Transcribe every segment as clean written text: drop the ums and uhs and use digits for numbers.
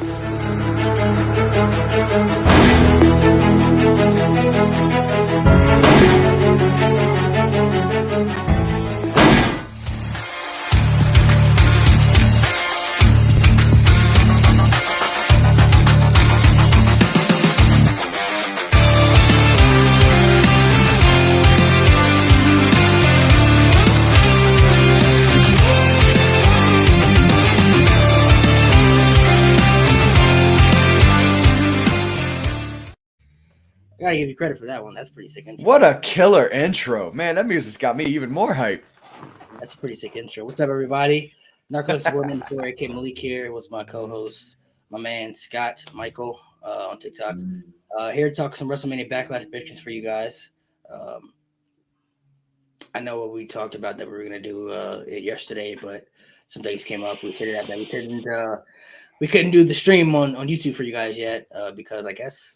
I gotta give you credit for that one. That's pretty sick intro. What a killer intro. Man, that music's got me even more hype. That's a pretty sick intro. What's up, everybody? Narcotics Women for AK Malik here. What's my co-host, my man Scott Michael on TikTok. Here to talk some WrestleMania Backlash predictions for you guys. I know what we talked about that we were gonna do it yesterday, but some things came up. We figured out that we couldn't do the stream on YouTube for you guys yet because I guess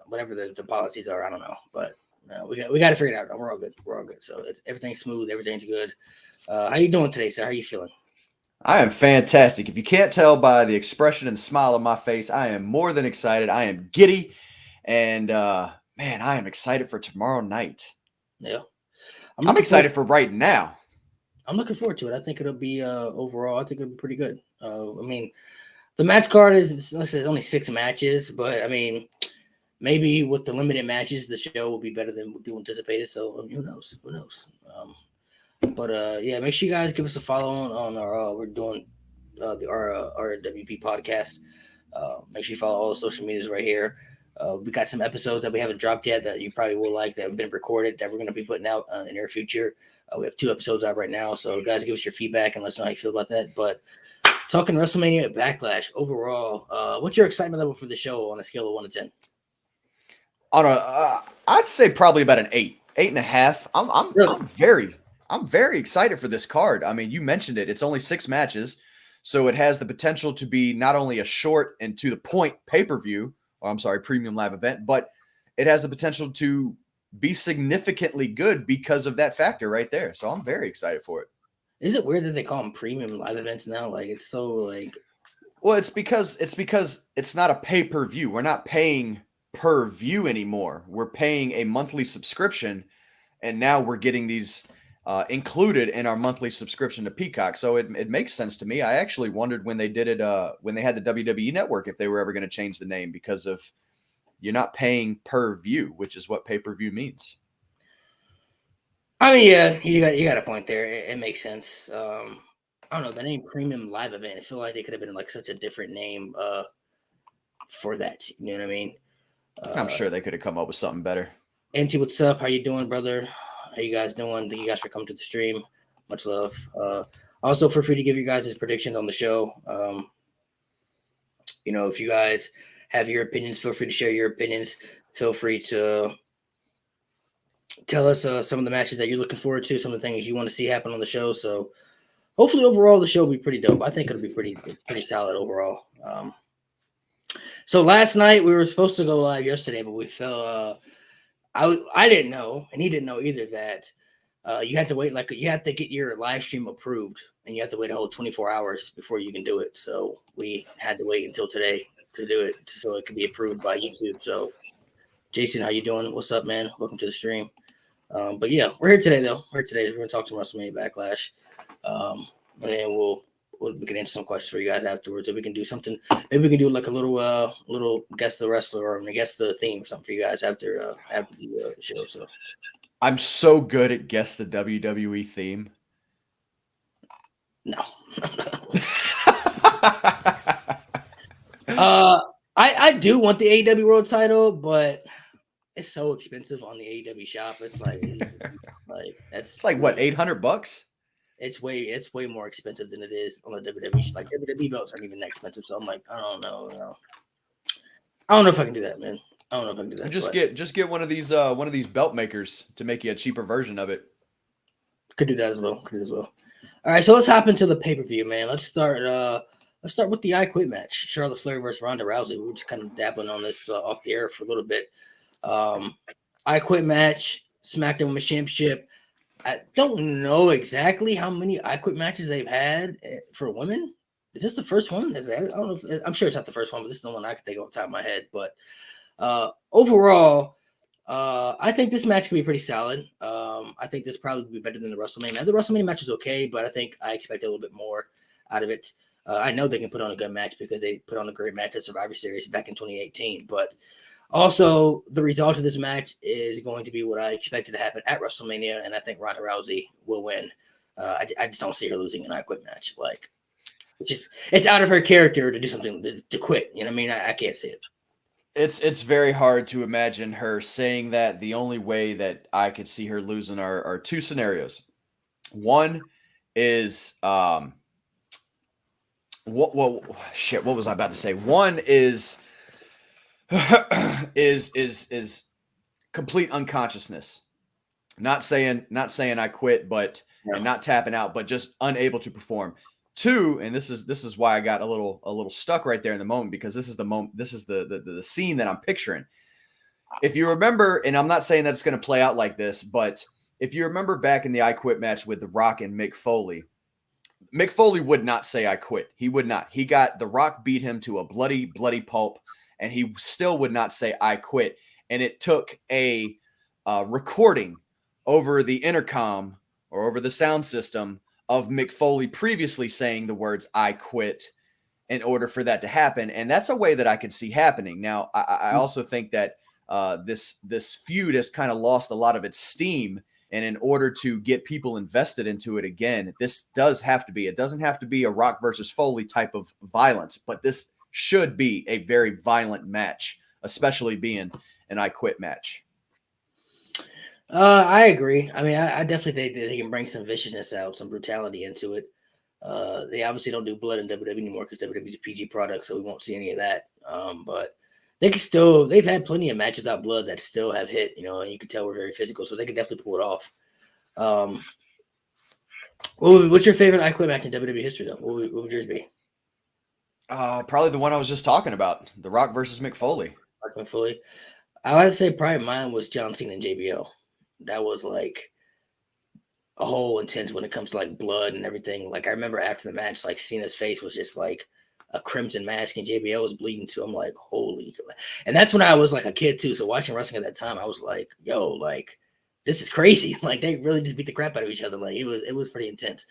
whatever the policies are, I don't know, but we got to figure it out. We're all good. So everything's smooth. Everything's good. How you doing today, sir? How you feeling? I am fantastic. If you can't tell by the expression and smile on my face, I am more than excited. I am giddy, and man, I am excited for tomorrow night. Yeah, I'm excited for right now. I'm looking forward to it. I think it'll be overall. I think it'll be pretty good. I mean, the match card is only 6 matches, but I mean, maybe with the limited matches, the show will be better than we anticipated. So who knows? But yeah, make sure you guys give us a follow on our we're doing our RWP podcast. Make sure you follow all the social medias right here. We got some episodes that we haven't dropped yet that you probably will like that have been recorded that we're going to be putting out in the near future. We have 2 episodes out right now, so guys, give us your feedback and let us know how you feel about that. But talking WrestleMania Backlash overall, what's your excitement level for the show on a scale of 1 to 10? I'd say probably about an 8.5. I'm very excited for this card. I mean, you mentioned it. It's only 6 matches, so it has the potential to be not only a short and to the point pay-per-view, premium live event, but it has the potential to be significantly good because of that factor right there. So I'm very excited for it. Is it weird that they call them premium live events now? Like, it's so like. Well, it's because it's not a pay-per-view. We're not paying per view anymore. We're paying a monthly subscription, and now we're getting these included in our monthly subscription to Peacock. So it makes sense to me. I actually wondered when they did it when they had the WWE Network if they were ever going to change the name because of you're not paying per view, which is what pay-per-view means. I mean, yeah, you got a point there. It makes sense. I don't know, the name premium live event. I feel like they could have been like such a different name for that. You know what I mean? I'm sure they could have come up with something better. Auntie, what's up? How you doing, brother? How you guys doing? Thank you guys for coming to the stream. Much love. Also, feel free to give you guys his predictions on the show. If you guys have your opinions, feel free to share your opinions. Feel free to tell us some of the matches that you're looking forward to, some of the things you want to see happen on the show. So hopefully overall the show will be pretty dope. I think it'll be pretty solid overall. So last night we were supposed to go live yesterday, but we fell. I didn't know, and he didn't know either, that you have to wait. Like, you have to get your live stream approved, and you have to wait a whole 24 hours before you can do it. So we had to wait until today to do it, so it could be approved by YouTube. So, Jason, how you doing? What's up, man? Welcome to the stream. But yeah, we're here today though. We're going to talk some WrestleMania Backlash, and then we can answer some questions for you guys afterwards. If we can do something, maybe we can do like a little guess the wrestler or guess the theme or something for you guys after the show. So I'm so good at guess the WWE theme. No. I do want the AEW World Title, but it's so expensive on the AEW shop. It's like it's like what, $800? It's way more expensive than it is on the WWE. Like, WWE belts aren't even that expensive, so I'm like, I don't know if I can do that, man. I don't know if I can do that. Just get one of these belt makers to make you a cheaper version of it. Could do that as well. All right, so let's hop into the pay-per-view, man. Let's start with the I Quit match. Charlotte Flair versus Ronda Rousey. We were just kind of dabbling on this off the air for a little bit. I Quit match, SmackDown Women's Championship. I don't know exactly how many I Quit matches they've had for women. Is this the first one? I don't know. I'm sure it's not the first one, but this is the one I can think of off the top of my head. But overall, I think this match could be pretty solid. I think this probably would be better than the WrestleMania. The WrestleMania match is okay, but I think I expect a little bit more out of it. I know they can put on a good match because they put on a great match at Survivor Series back in 2018. But also, the result of this match is going to be what I expected to happen at WrestleMania, and I think Ronda Rousey will win. I just don't see her losing an I Quit match. Like, it's out of her character to do something to quit. You know what I mean? I can't see it. It's very hard to imagine her saying that. The only way that I could see her losing are two scenarios. One is what was I about to say? One is is complete unconsciousness. Not saying I quit, but and not tapping out, but just unable to perform. Two, and this is why I got a little stuck right there in the moment, because this is the moment, this is the scene that I'm picturing. If you remember, and I'm not saying that it's going to play out like this, but if you remember back in the I Quit match with The Rock and Mick Foley would not say I quit. He would not. He got The Rock beat him to a bloody pulp, and he still would not say I quit. And it took a recording over the intercom or over the sound system of Mick Foley previously saying the words I quit in order for that to happen. And that's a way that I could see happening. Now, I also think that this feud has kind of lost a lot of its steam. And in order to get people invested into it again, this does have to be, it doesn't have to be a Rock versus Foley type of violence, but this should be a very violent match, especially being an I Quit match. I agree. I mean, I definitely think that they can bring some viciousness out, some brutality into it. They obviously don't do blood in WWE anymore because WWE is a PG product, so we won't see any of that. But they can still, they've had plenty of matches without blood that still have hit, you know, and you can tell we're very physical, so they can definitely pull it off. What's your favorite I Quit match in WWE history, though? What would yours be? Probably the one I was just talking about, The Rock versus Mick Foley. Rock and Foley. I would say probably mine was John Cena and JBL. That was like a whole intense when it comes to like blood and everything. Like I remember after the match, like Cena's face was just like a crimson mask and JBL was bleeding too. I'm like, holy. And that's when I was like a kid too. So watching wrestling at that time, I was like, yo, like this is crazy. Like they really just beat the crap out of each other. Like it was pretty intense.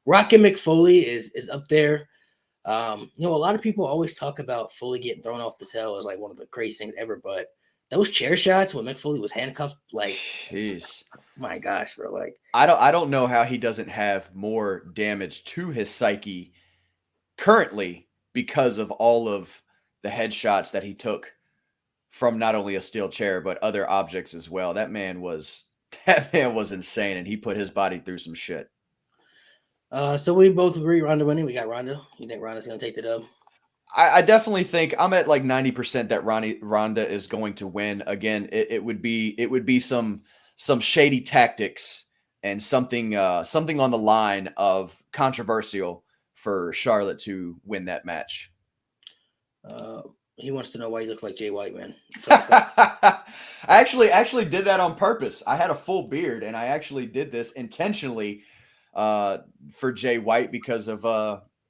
Rock and Mick Foley is up there. You know, a lot of people always talk about Foley getting thrown off the cell as like one of the craziest things ever, but those chair shots when Mick Foley was handcuffed, like, jeez, my gosh, bro, like, I don't know how he doesn't have more damage to his psyche currently because of all of the headshots that he took from not only a steel chair but other objects as well. That man was insane, and he put his body through some shit. So we both agree Ronda winning. We got Ronda. You think Ronda's gonna take the dub? I definitely think I'm at like 90% that Ronda is going to win. Again, it would be some shady tactics and something on the line of controversial for Charlotte to win that match. He wants to know why you look like Jay White, man. I actually did that on purpose. I had a full beard, and I actually did this intentionally for Jay White because of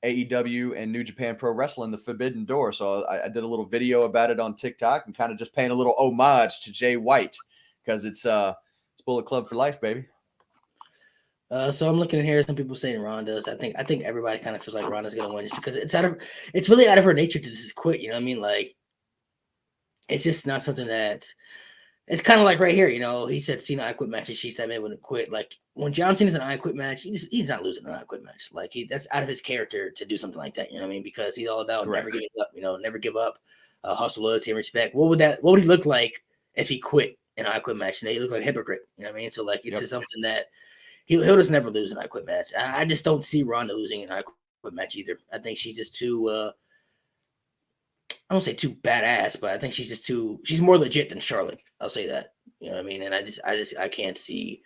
AEW and New Japan Pro Wrestling, the Forbidden Door. So I did a little video about it on TikTok and kind of just paying a little homage to Jay White because it's Bullet Club for life, baby. So I'm looking here. Some people saying Ronda's. I think everybody kind of feels like Ronda's gonna win just because it's really out of her nature to just quit. You know what I mean? Like it's just not something that. It's kind of like right here, you know. He said Cena I Quit matches. She said man wouldn't quit. Like when John Cena's an I Quit match, he's not losing an I Quit match. Like that's out of his character to do something like that. You know what I mean? Because he's all about never giving up. You know, never give up, hustle, loyalty, and respect. What would he look like if he quit an I Quit match? You know, he look like a hypocrite. You know what I mean? So like it's just something that he'll just never lose an I Quit match. I just don't see Ronda losing an I Quit match either. I think she's just too. I don't say too badass, but I think she's more legit than Charlotte. I'll say that. You know what I mean? And I can't see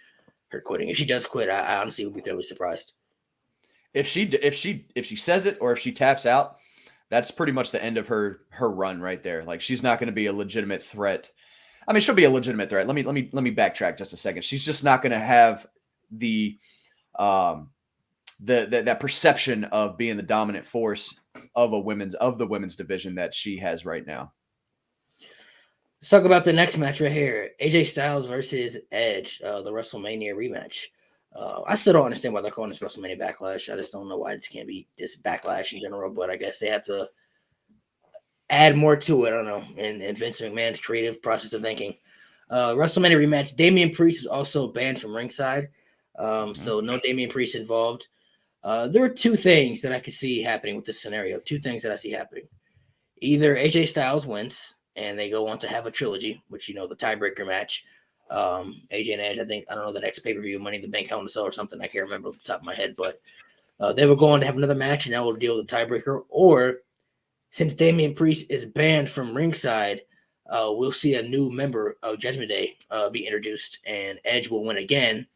her quitting. If she does quit, I honestly would be thoroughly surprised. If she says it or if she taps out, that's pretty much the end of her run right there. Like she's not going to be a legitimate threat. I mean, she'll be a legitimate threat. Let me backtrack just a second. She's just not going to have the that perception of being the dominant force of the women's division that she has right now. Let's talk about the next match right here. AJ Styles versus Edge, the WrestleMania rematch. I still don't understand why they're calling this WrestleMania Backlash. I just don't know why this can't be this Backlash in general, but I guess they have to add more to it. I don't know. In Vince McMahon's creative process of thinking. WrestleMania rematch. Damian Priest is also banned from ringside. So no Damian Priest involved. There are two things that I could see happening with this scenario. Two things that I see happening. Either AJ Styles wins and they go on to have a trilogy, which, the tiebreaker match. AJ and Edge, I don't know, the next pay-per-view, Money in the Bank, Hell in a Cell or something. I can't remember off the top of my head, but they will go on to have another match and that will deal with the tiebreaker. Or since Damian Priest is banned from ringside, we'll see a new member of Judgment Day be introduced and Edge will win again.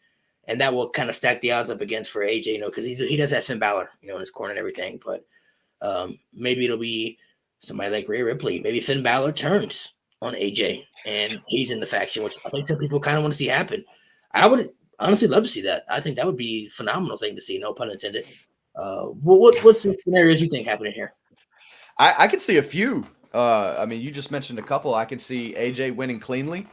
And that will kind of stack the odds up against for AJ, because he does have Finn Balor, in his corner and everything. But maybe it'll be somebody like Rhea Ripley. Maybe Finn Balor turns on AJ and he's in the faction, which I think some people kind of want to see happen. I would honestly love to see that. I think that would be a phenomenal thing to see, no pun intended. What's the scenarios you think happening here? I can see a few. You just mentioned a couple. I can see AJ winning cleanly.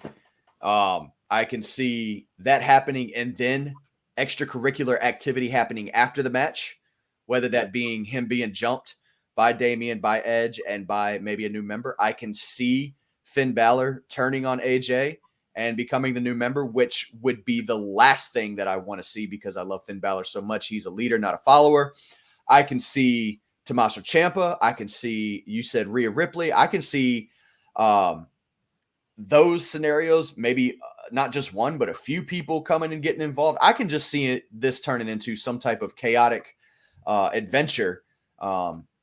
I can see that happening and then extracurricular activity happening after the match, whether that being him being jumped by Damian, by Edge, and by maybe a new member. I can see Finn Balor turning on AJ and becoming the new member, which would be the last thing that I want to see because I love Finn Balor so much. He's a leader, not a follower. I can see Tommaso Ciampa. I can see, you said Rhea Ripley. I can see those scenarios, maybe not just one, but a few people coming and getting involved. I can just see this turning into some type of chaotic adventure.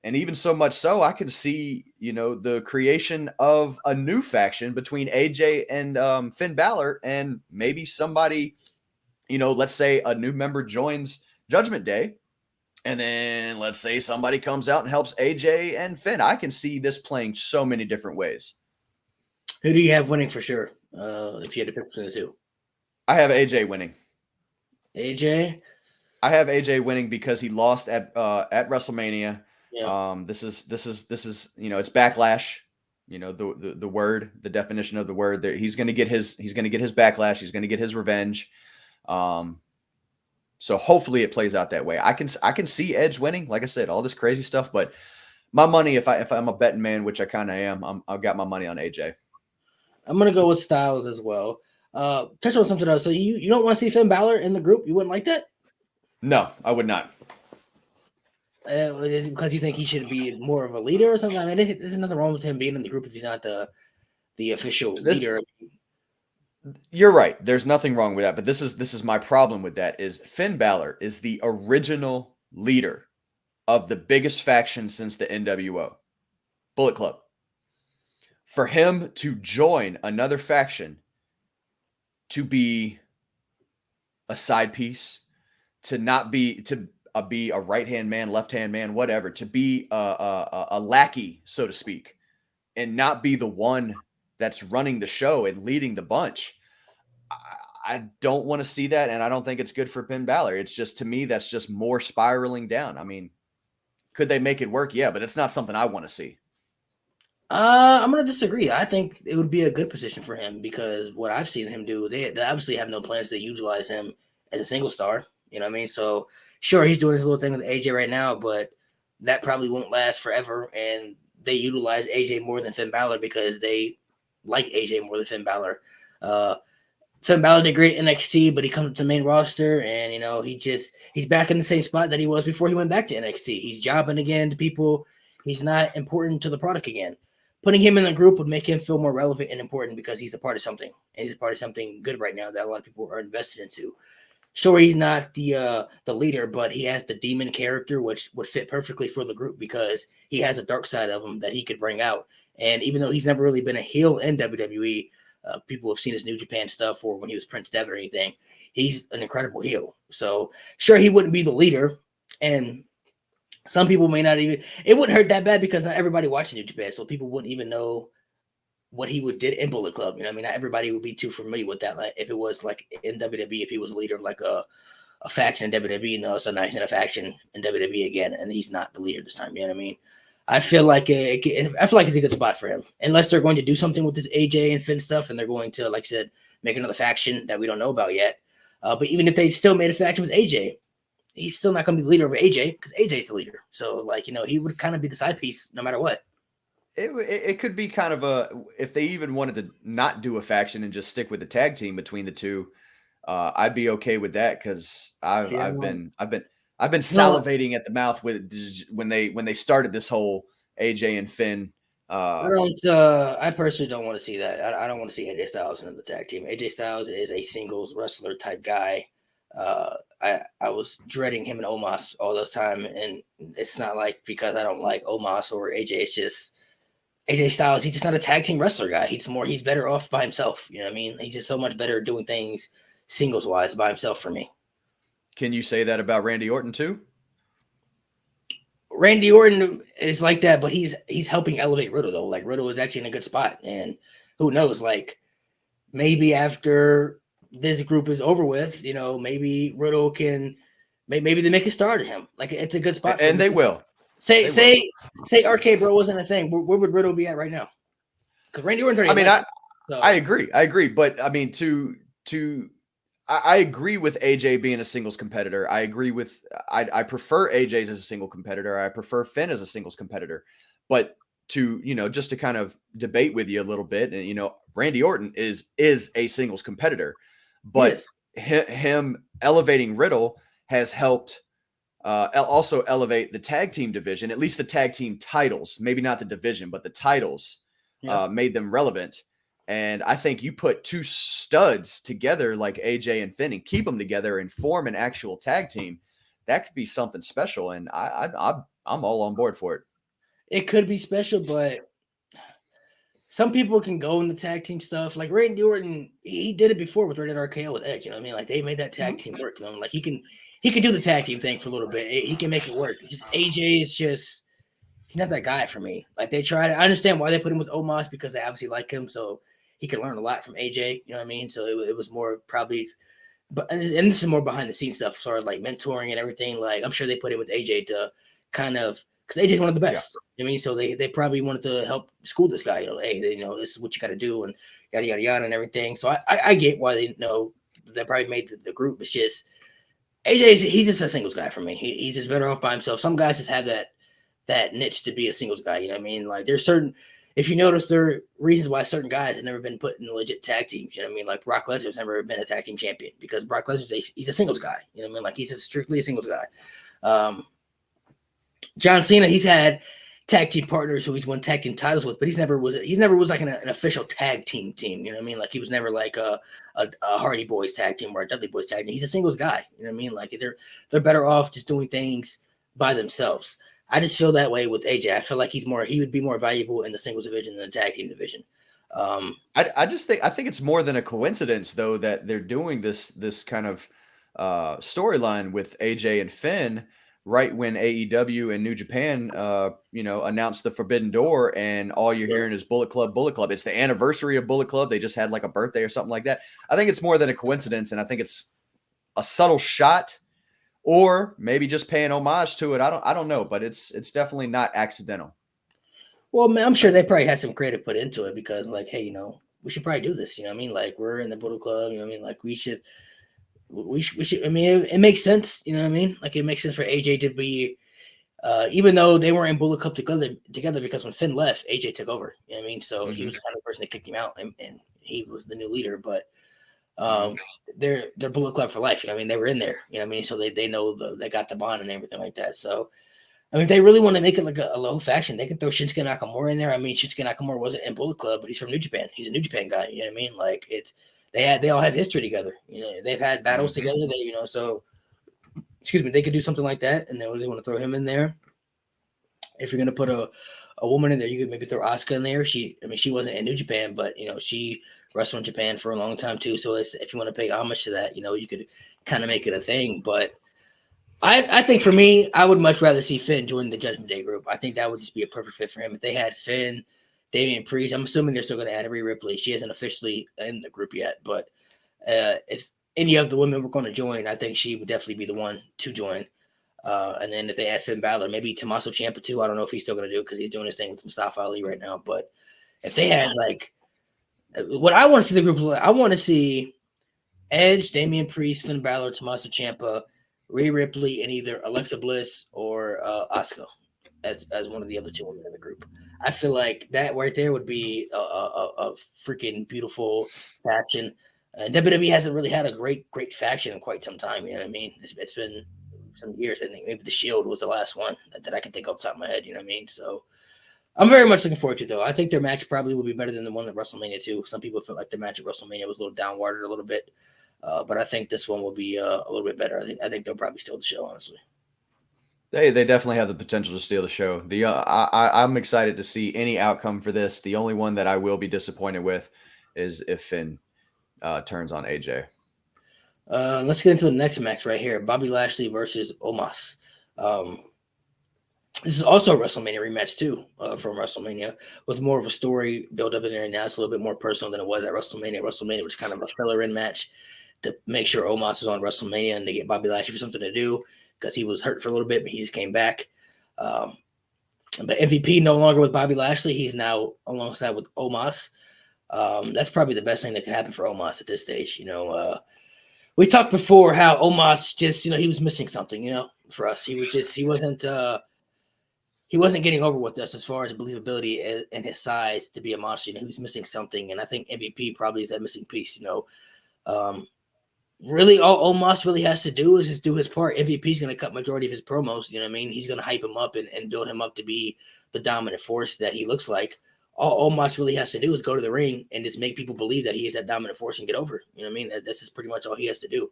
And even so much so, I can see, the creation of a new faction between AJ and Finn Balor, and maybe somebody, let's say a new member joins Judgment Day. And then let's say somebody comes out and helps AJ and Finn. I can see this playing so many different ways. Who do you have winning for sure? If you had to pick between the two, I have AJ winning. AJ. I have AJ winning because he lost at WrestleMania. Yeah. This is it's Backlash. The word, the definition of the word. There, he's going to get his backlash. He's going to get his revenge. So hopefully it plays out that way. I can see Edge winning. Like I said, all this crazy stuff, but my money, if I'm a betting man, which I kind of am, I've got my money on AJ. I'm gonna go with Styles as well. Touch on something else. So you don't want to see Finn Balor in the group? You wouldn't like that? No, I would not. Because you think he should be more of a leader or something? I mean, there's nothing wrong with him being in the group if he's not the official leader. You're right. There's nothing wrong with that. But this is my problem with that is Finn Balor is the original leader of the biggest faction since the NWO, Bullet Club. For him to join another faction, to be a side piece, to not be be a right-hand man, left-hand man, whatever, to be a lackey, so to speak, and not be the one that's running the show and leading the bunch. I don't want to see that, and I don't think it's good for Finn Balor. It's just, to me, that's just more spiraling down. I mean, could they make it work? Yeah, but it's not something I want to see. I'm gonna disagree. I think it would be a good position for him because what I've seen him do, they obviously have no plans to utilize him as a single star. You know what I mean? So sure, he's doing his little thing with AJ right now, but that probably won't last forever. And they utilize AJ more than Finn Balor because they like AJ more than Finn Balor. Finn Balor did great in NXT, but he comes to the main roster, and he's back in the same spot that he was before he went back to NXT. He's jobbing again to people. He's not important to the product again. Putting him in the group would make him feel more relevant and important because he's a part of something, and he's a part of something good right now that a lot of people are invested into. Sure, he's not the leader, but he has the demon character, which would fit perfectly for the group because he has a dark side of him that he could bring out. And even though he's never really been a heel in WWE, people have seen his New Japan stuff or when he was Prince Devitt or anything, he's an incredible heel. So sure, he wouldn't be the leader, and some people may not even. It wouldn't hurt that bad because not everybody watching New Japan, so people wouldn't even know what he did in Bullet Club. You know what I mean? Not everybody would be too familiar with that. Like if it was like in WWE, if he was a leader of like a a faction in WWE, and then all of a sudden he's in a faction in WWE again, and he's not the leader this time. You know what I mean? I feel like it's a good spot for him, unless they're going to do something with this AJ and Finn stuff, and they're going to, like I said, make another faction that we don't know about yet. But even if they still made a faction with AJ, he's still not going to be the leader of AJ because AJ's the leader. So, like, he would kind of be the side piece no matter what. It could be kind of if they even wanted to not do a faction and just stick with the tag team between the two, I'd be okay with that because I've been salivating at the mouth with when they started this whole AJ and Finn. I personally don't want to see that. I don't want to see AJ Styles in the tag team. AJ Styles is a singles wrestler type guy. I was dreading him and Omos all the time, and it's not like because I don't like Omos or AJ. It's just AJ Styles. He's just not a tag team wrestler guy. He's better off by himself. You know what I mean? He's just so much better doing things singles wise by himself for me. Can you say that about Randy Orton too? Randy Orton is like that, but he's helping elevate Riddle though. Like Riddle is actually in a good spot, and who knows? Like maybe after this group is over with, maybe Riddle can, maybe they make a star to him. Like it's a good spot, and they will. Say RK Bro wasn't a thing. Where would Riddle be at right now? Because Randy Orton's already. I agree, but I mean I agree with AJ being a singles competitor. I agree with I prefer AJ as a single competitor. I prefer Finn as a singles competitor. But just to kind of debate with you a little bit, and Randy Orton is a singles competitor, but him elevating Riddle has helped also elevate the tag team division, at least the tag team titles, maybe not the division, but the titles made them relevant. And I think you put two studs together like AJ and Finn and keep them together and form an actual tag team. That could be something special. And I'm all on board for it. It could be special, but some people can go in the tag team stuff. Like Randy Orton, he did it before with Rated RKO with Edge. You know what I mean? Like they made that tag team work. Like he can do the tag team thing for a little bit. He can make it work. It's just AJ is just he's not that guy for me. Like they tried. I understand why they put him with Omos because they obviously like him, so he can learn a lot from AJ. You know what I mean? So it was more probably, but and this is more behind the scenes stuff, sort of like mentoring and everything. Like I'm sure they put him with AJ to kind of because AJ's one of the best. Yeah. You know what I mean? So they probably wanted to help school this guy. Hey, this is what you got to do and yada yada yada and everything. So I get why they probably made the group. It's just he's just a singles guy for me. He's just better off by himself. Some guys just have that niche to be a singles guy. You know what I mean? Like there's certain. If you notice, there are reasons why certain guys have never been put in legit tag teams. You know what I mean? Like Brock Lesnar's never been a tag team champion because Brock Lesnar, he's a singles guy. You know what I mean? Like he's strictly a singles guy. John Cena, he's had tag team partners who he's won tag team titles with, but he never was like an official tag team. You know what I mean? Like he was never like a Hardy Boys tag team or a Dudley Boys tag team. He's a singles guy. You know what I mean? Like they're better off just doing things by themselves. I just feel that way with AJ. I feel like he would be more valuable in the singles division than the tag team division. I think it's more than a coincidence though that they're doing this kind of storyline with AJ and Finn right when AEW and New Japan announced the Forbidden Door, and all you're hearing is Bullet Club. It's the anniversary of Bullet Club. They just had like a birthday or something like that. I think it's more than a coincidence, and I think it's a subtle shot. Or maybe just paying homage to it. I don't know, but it's definitely not accidental. Well, man, I'm sure they probably had some creative put into it because, like, hey, we should probably do this. You know what I mean? Like, we're in the Bullet Club. You know what I mean? Like, we should. I mean, it makes sense. You know what I mean? Like, it makes sense for AJ to be, even though they weren't in Bullet Club together because when Finn left, AJ took over. You know what I mean? So he was the kind of person that kicked him out, and he was the new leader. But they're Bullet Club for life. You know what I mean? They were in there. You know what I mean? So they know they got the bond and everything like that. So I mean, if they really want to make it like a low faction, they can throw Shinsuke Nakamura in there. I mean, Shinsuke Nakamura wasn't in Bullet Club, but he's from New Japan. He's a New Japan guy. You know what I mean? Like they all have history together. You know, they've had battles together. So excuse me, they could do something like that, and then they want to throw him in there. If you're gonna put a woman in there, you could maybe throw Asuka in there. She wasn't in New Japan, but she wrestled in Japan for a long time too. So if you want to pay homage to that, you could kind of make it a thing. But I think for me, I would much rather see Finn join the Judgment Day group. I think that would just be a perfect fit for him. If they had Finn, Damian Priest, I'm assuming they're still going to add Rhea Ripley. She isn't officially in the group yet, but if any of the women were going to join, I think she would definitely be the one to join. And then if they add Finn Balor, maybe Tommaso Ciampa too. I don't know if he's still going to do it because he's doing his thing with Mustafa Ali right now. But if they had like, what I want to see the group, I want to see Edge, Damian Priest, Finn Balor, Tommaso Ciampa, Rhea Ripley, and either Alexa Bliss or Asuka as one of the other two women in the group. I feel like that right there would be a freaking beautiful faction. And WWE hasn't really had a great faction in quite some time. You know what I mean? It's been some years. I think maybe the Shield was the last one that I can think off the top of my head. You know what I mean? So I'm very much looking forward to it, though. I think their match probably will be better than the one at WrestleMania too. Some people feel like the match at WrestleMania was a little downwarded a little bit, but I think this one will be a little bit better. I think they'll probably steal the show, honestly. They definitely have the potential to steal the show. I'm excited to see any outcome for this. The only one that I will be disappointed with is if Finn turns on AJ. Let's get into the next match right here: Bobby Lashley versus Omos. This is also a WrestleMania rematch too, from WrestleMania, with more of a story build up in there. Now it's a little bit more personal than it was at WrestleMania. WrestleMania was kind of a filler-in match to make sure Omos was on WrestleMania and they get Bobby Lashley for something to do because he was hurt for a little bit, but he just came back. But MVP no longer with Bobby Lashley. He's now alongside with Omos. That's probably the best thing that could happen for Omos at this stage. We talked before how Omos just, he was missing something, for us. He wasn't getting over with us as far as believability and his size to be a monster. He was missing something. And I think MVP probably is that missing piece, Really, all Omos really has to do is just do his part. MVP is going to cut majority of his promos. You know what I mean? He's going to hype him up and build him up to be the dominant force that he looks like. All Omos really has to do is go to the ring and just make people believe that he is that dominant force and get over. You know what I mean? That's just pretty much all he has to do.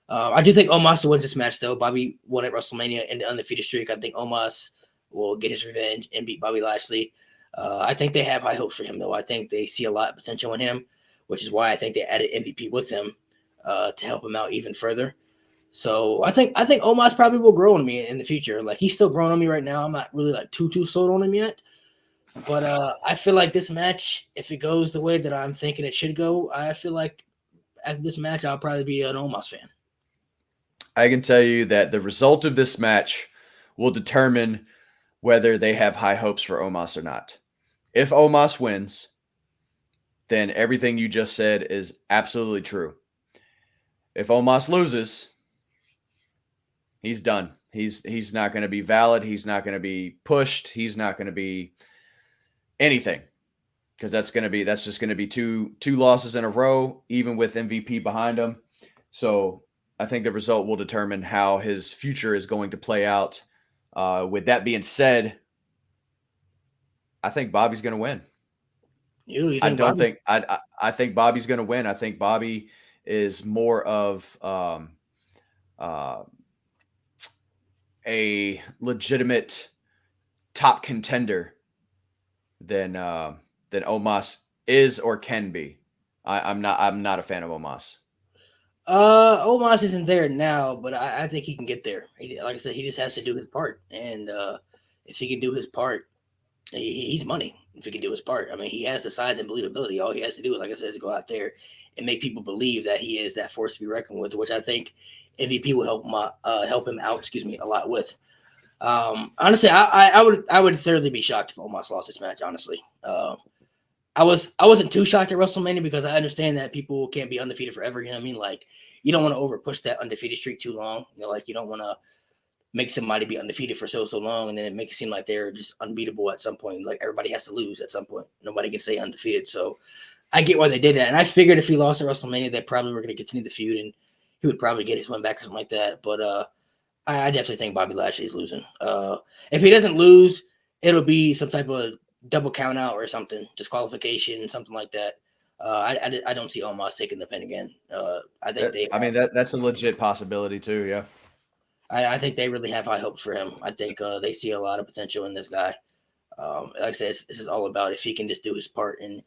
I do think Omos wins this match, though. Bobby won at WrestleMania in the undefeated streak. I think Omos will get his revenge and beat Bobby Lashley. I think they have high hopes for him, though. I think they see a lot of potential in him, which is why I think they added MVP with him. To help him out even further. So I think Omos probably will grow on me in the future. Like, he's still growing on me right now. I'm not really like too sold on him yet. But I feel like this match, if it goes the way that I'm thinking it should go, I feel like after this match, I'll probably be an Omos fan. I can tell you that the result of this match will determine whether they have high hopes for Omos or not. If Omos wins, then everything you just said is absolutely true. If Omos loses, he's done. He's not going to be valid. He's not going to be pushed. He's not going to be anything, because that's just going to be two losses in a row, even with MVP behind him. So I think the result will determine how his future is going to play out. With that being said, I think Bobby's going to win. I think Bobby's going to win. I think Bobby is more of a legitimate top contender than Omos is or can be. I'm not a fan of Omos. Omos isn't there now, but I think he can get there. Like I said, he just has to do his part, and if he can do his part, he's money. If he can do his part, I mean, he has the size and believability. All he has to do, like I said, is go out there and make people believe that he is that force to be reckoned with, which I think MVP will help him out. A lot with. Honestly, I would thoroughly be shocked if Omos lost this match. Honestly, I wasn't too shocked at WrestleMania because I understand that people can't be undefeated forever. You know what I mean? Like, you don't want to over push that undefeated streak too long. Like, you don't want to make somebody be undefeated for so long, and then it makes it seem like they're just unbeatable at some point. Like, everybody has to lose at some point. Nobody can stay undefeated. So I get why they did that. And I figured if he lost at WrestleMania, they probably were going to continue the feud, and he would probably get his win back or something like that. But I definitely think Bobby Lashley is losing. If he doesn't lose, it'll be some type of double count out or something, disqualification, something like that. I don't see Omos taking the pin again. I think that's a legit possibility too. Yeah. I think they really have high hopes for him. I think they see a lot of potential in this guy. Like I said, this is all about if he can just do his part and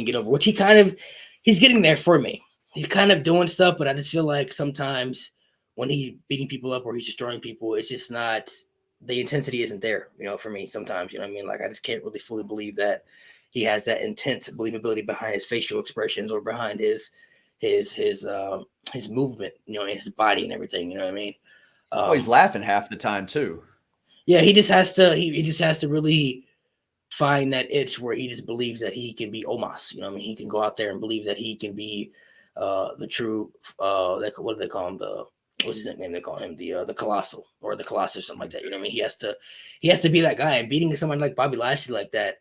get over, which he's getting there for me. He's kind of doing stuff, but I just feel like sometimes when he's beating people up or he's destroying people, it's just not, the intensity isn't there, for me sometimes, you know what I mean? Like, I just can't really fully believe that he has that intense believability behind his facial expressions or behind his, his movement, and his body and everything. You know what I mean? Well, he's laughing half the time too. Yeah, he just has to. He just has to really find that itch where he just believes that he can be Omos. You know what I mean? He can go out there and believe that he can be the true. What do they call him? What's his name? They call him the Colossal or the Colossus, something like that. You know what I mean? He has to be that guy. And beating someone like Bobby Lashley like that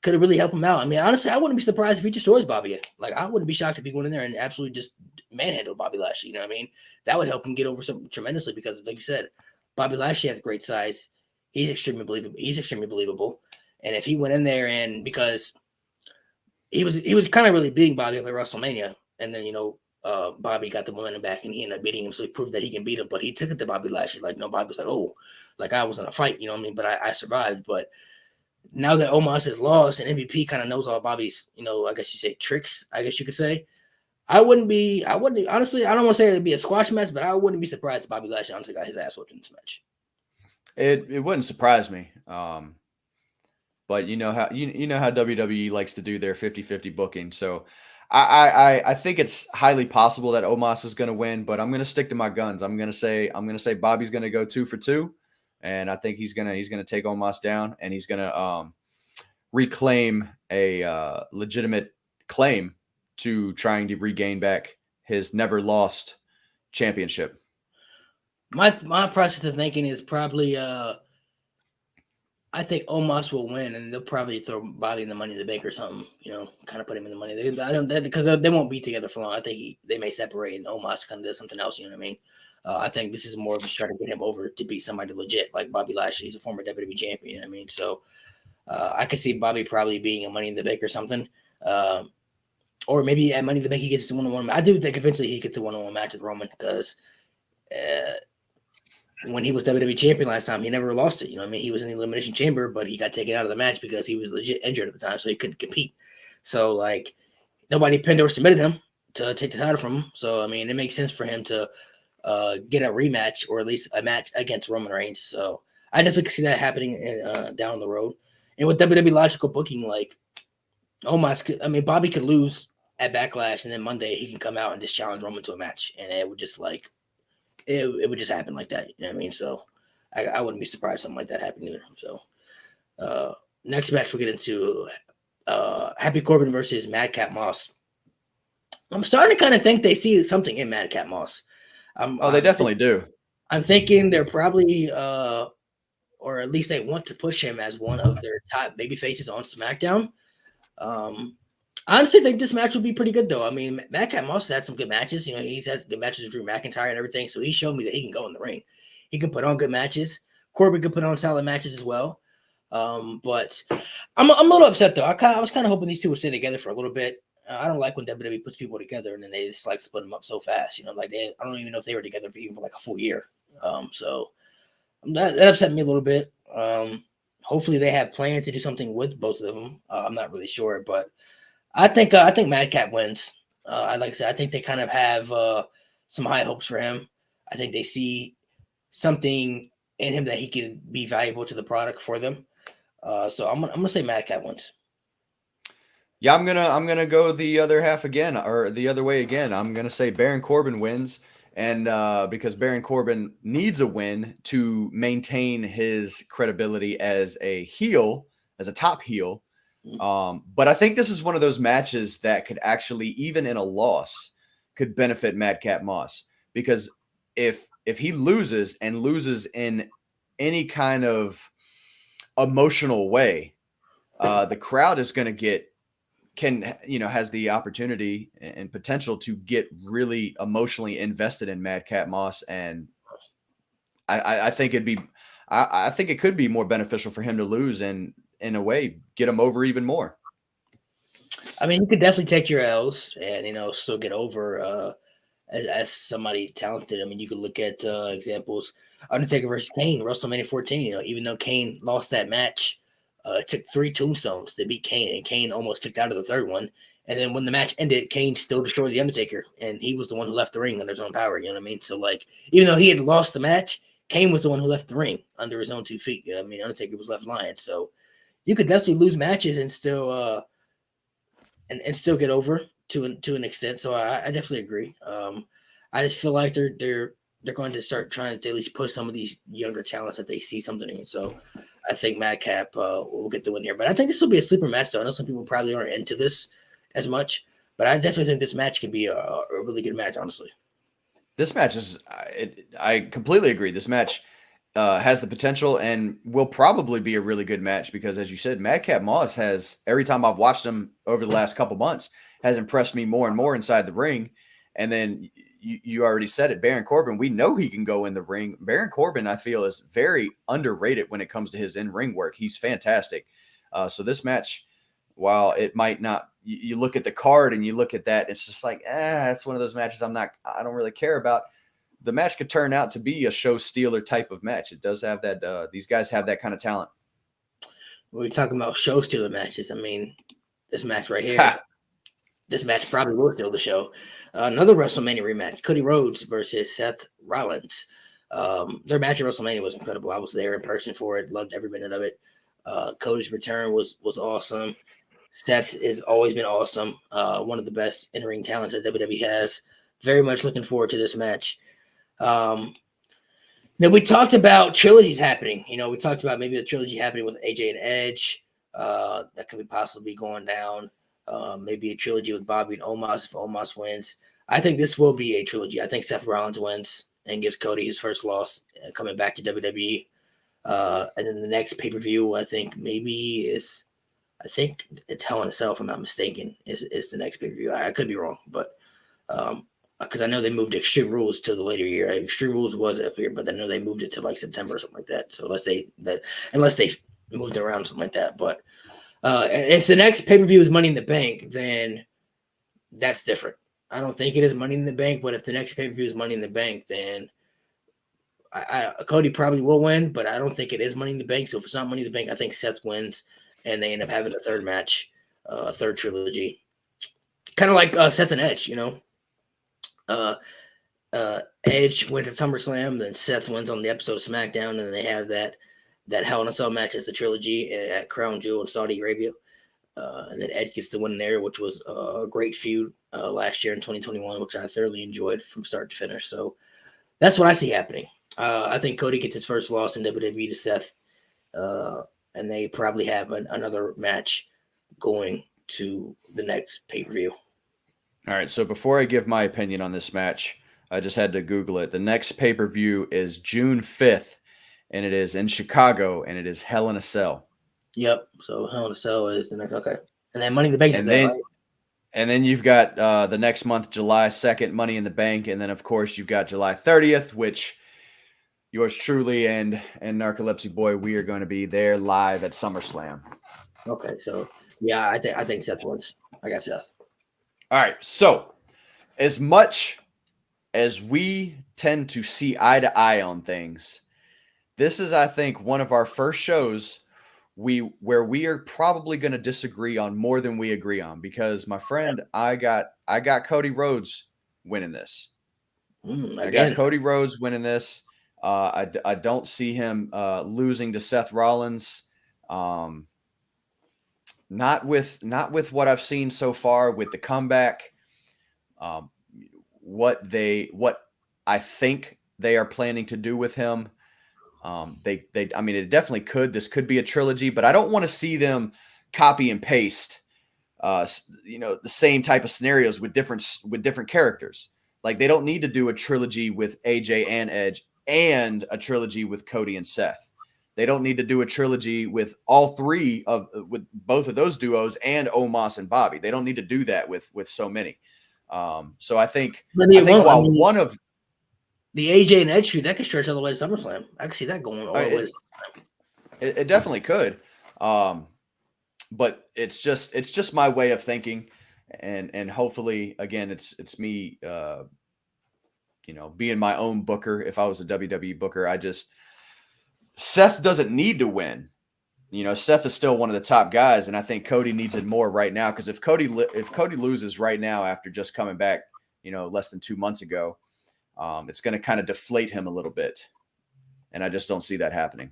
could have really helped him out. I mean, honestly, I wouldn't be surprised if he destroys Bobby. Like, I wouldn't be shocked if he went in there and absolutely just manhandled Bobby Lashley. You know what I mean? That would help him get over something tremendously because, like you said, Bobby Lashley has great size. He's extremely believable. And if he went in there and because he was kind of really beating Bobby up at WrestleMania, and then Bobby got the momentum back and he ended up beating him, so he proved that he can beat him. But he took it to Bobby Lashley like Bobby was like, oh, like I was in a fight, you know what I mean? But I survived. But now that Omos is lost and MVP kind of knows all Bobby's, I guess you say tricks, I guess you could say. I wouldn't honestly, I don't want to say it'd be a squash match, but I wouldn't be surprised if Bobby Lashley honestly got his ass whooped in this match. It wouldn't surprise me. But you know how WWE likes to do their 50-50 booking. So I think it's highly possible that Omos is going to win, but I'm going to stick to my guns. I'm going to say Bobby's going to go 2 for 2, and I think he's going to take Omos down, and he's going to reclaim a legitimate claim to trying to regain back his never lost championship. My process of thinking is probably I think Omos will win, and they'll probably throw Bobby in the Money in the Bank or something. Kind of put him in the Money. Because they won't be together for long. I think they may separate, and Omos kind of does something else. You know what I mean? I think this is more of just trying to get him over to beat somebody legit, like Bobby Lashley. He's a former WWE champion. You know what I mean? So I could see Bobby probably being a Money in the Bank or something. Or maybe at Money in the Bank he gets to one-on-one. I do think eventually he gets a one-on-one match with Roman because when he was WWE champion last time, he never lost it. You know what I mean? He was in the Elimination Chamber, but he got taken out of the match because he was legit injured at the time, so he couldn't compete. So, like, nobody pinned or submitted him to take the title from him. So, I mean, it makes sense for him to get a rematch or at least a match against Roman Reigns. So, I definitely see that happening down the road. And with WWE logical booking, like, Bobby could lose at Backlash, and then Monday he can come out and just challenge Roman to a match, and it would just like it would just happen like that. You know what I mean? So I wouldn't be surprised something like that happened either. So next match we'll get into Happy Corbin versus Madcap Moss. I'm starting to kind of think they see something in Madcap Moss. They definitely do. I'm thinking they're probably or at least they want to push him as one of their top baby faces on SmackDown. I honestly think this match will be pretty good, though. I mean, Madcap Moss has had some good matches. He's had good matches with Drew McIntyre and everything, so he showed me that he can go in the ring. He can put on good matches. Corbin can put on solid matches as well. But I'm a little upset, though. I was kind of hoping these two would stay together for a little bit. I don't like when WWE puts people together and then they just like split them up so fast. I don't even know if they were together for even like a full year. So that upset me a little bit. Hopefully they have plans to do something with both of them. I'm not really sure, but I think Madcap wins. Like I said, I think they kind of have some high hopes for him. I think they see something in him that he can be valuable to the product for them. So I'm gonna say Madcap wins. Yeah, I'm gonna go the other half again, or the other way again. I'm gonna say Baron Corbin wins, and because Baron Corbin needs a win to maintain his credibility as a heel, as a top heel. But I think this is one of those matches that could actually, even in a loss, could benefit Madcap Moss, because if he loses in any kind of emotional way, the crowd is going to has the opportunity and potential to get really emotionally invested in Madcap Moss, and I think I think it could be more beneficial for him to lose and, in a way, get him over even more. I mean, you could definitely take your L's and still get over as somebody talented. I mean, you could look at examples: Undertaker versus Kane, WrestleMania 14. Even though Kane lost that match, it took 3 tombstones to beat Kane, and Kane almost kicked out of the third one. And then when the match ended, Kane still destroyed the Undertaker, and he was the one who left the ring under his own power. You know what I mean? So, like, even though he had lost the match, Kane was the one who left the ring under his own 2 feet. You know what I mean? Undertaker was left lying. So you could definitely lose matches and still and still get over to an extent. So I definitely agree. I just feel like they're going to start trying to at least push some of these younger talents that they see something in. So I think Madcap will get the win here. But I think this will be a sleeper match, though. I know some people probably aren't into this as much, but I definitely think this match can be a really good match, honestly. This match is, I completely agree. This match has the potential and will probably be a really good match because, as you said, Madcap Moss has, every time I've watched him over the last couple months, has impressed me more and more inside the ring. And then you already said it, Baron Corbin, we know he can go in the ring. Baron Corbin, I feel, is very underrated when it comes to his in-ring work. He's fantastic. So this match, while it might not, you look at the card and you look at that, it's just like, that's one of those matches I don't really care about. The match could turn out to be a show stealer type of match. It does have that. These guys have that kind of talent. We're talking about show stealer matches. I mean, this match right here, this match probably will steal the show. Another WrestleMania rematch: Cody Rhodes versus Seth Rollins. Their match at WrestleMania was incredible. I was there in person for it. Loved every minute of it. Cody's return was awesome. Seth has always been awesome. One of the best in-ring talents that WWE has. Very much looking forward to this match. Now we talked about trilogies happening. We talked about maybe a trilogy happening with AJ and Edge. That could be possibly going down. Maybe a trilogy with Bobby and Omos if Omos wins. I think this will be a trilogy. I think Seth Rollins wins and gives Cody his first loss coming back to WWE. And then the next pay-per-view, I think it's Hell in a Cell, if I'm not mistaken, is the next pay-per-view. I could be wrong, but because I know they moved Extreme Rules to the later year. Extreme Rules was up here, but I know they moved it to like September or something like that. So unless they moved it around or something like that, but if the next pay-per-view is Money in the Bank, then that's different. I don't think it is Money in the Bank, but if the next pay-per-view is Money in the Bank, then Cody probably will win, but I don't think it is Money in the Bank. So if it's not Money in the Bank, I think Seth wins, and they end up having a third match, a third trilogy, kind of like Seth and Edge. Edge went to SummerSlam, then Seth wins on the episode of SmackDown, and then they have that Hell in a Cell match as the trilogy at Crown Jewel in Saudi Arabia. And then Edge gets the win there, which was a great feud last year in 2021, which I thoroughly enjoyed from start to finish. So that's what I see happening. I think Cody gets his first loss in WWE to Seth, and they probably have another match going to the next pay-per-view. All right, so before I give my opinion on this match, I just had to Google it. The next pay-per-view is June 5th, and it is in Chicago, and it is Hell in a Cell. Yep, so Hell in a Cell is the next, okay. And then Money in the Bank is right? And then you've got the next month, July 2nd, Money in the Bank, and then, of course, you've got July 30th, which yours truly and Narcolepsy Boy, we are going to be there live at SummerSlam. Okay, so, yeah, I think Seth wins. I got Seth. All right, so as much as we tend to see eye to eye on things, this is, I think, one of our first shows where we are probably going to disagree on more than we agree on, because, my friend, I got Cody Rhodes winning this. I got Cody Rhodes winning this. I don't see him losing to Seth Rollins. Not with what I've seen so far with the comeback. What I think they are planning to do with him. I mean, it definitely could. This could be a trilogy, but I don't want to see them copy and paste, the same type of scenarios with different characters. Like, they don't need to do a trilogy with AJ and Edge and a trilogy with Cody and Seth. They don't need to do a trilogy with with both of those duos and Omos and Bobby. They don't need to do that with so many. So I think one of the AJ and Edge feud, that could stretch all the way to SummerSlam. I can see that going all the way. It definitely could. But it's just my way of thinking, and hopefully, again, it's me, being my own booker. If I was a WWE booker, Seth doesn't need to win. Seth is still one of the top guys, and I think Cody needs it more right now, because if Cody loses right now after just coming back, less than 2 months ago, it's going to kind of deflate him a little bit, and I just don't see that happening.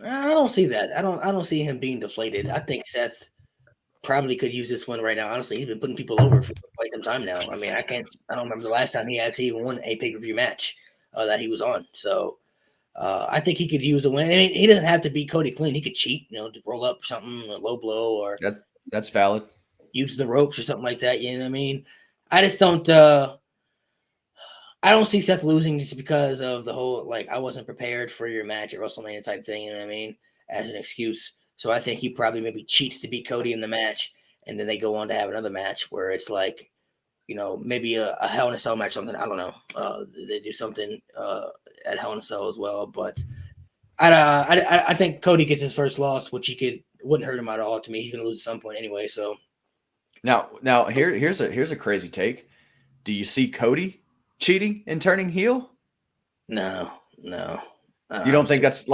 I don't see that. I don't see him being deflated. I think Seth probably could use this one right now. Honestly, he's been putting people over for quite some time now. I mean, I don't remember the last time he actually even won a pay-per-view match that he was on. So I think he could use a win. I mean, he doesn't have to beat Cody clean. He could cheat, to roll up something, a low blow, or That's valid. use the ropes or something like that. You know what I mean? I just don't. I don't see Seth losing just because of the whole I wasn't prepared for your match at WrestleMania type thing. You know what I mean? As an excuse. So I think he probably maybe cheats to beat Cody in the match, and then they go on to have another match where it's maybe a Hell in a Cell match or something. I don't know. They do something at Hell in a Cell as well, but I think Cody gets his first loss, which wouldn't hurt him at all. To me, he's going to lose at some point anyway. So now here's a crazy take. Do you see Cody cheating and turning heel? No. You don't think that's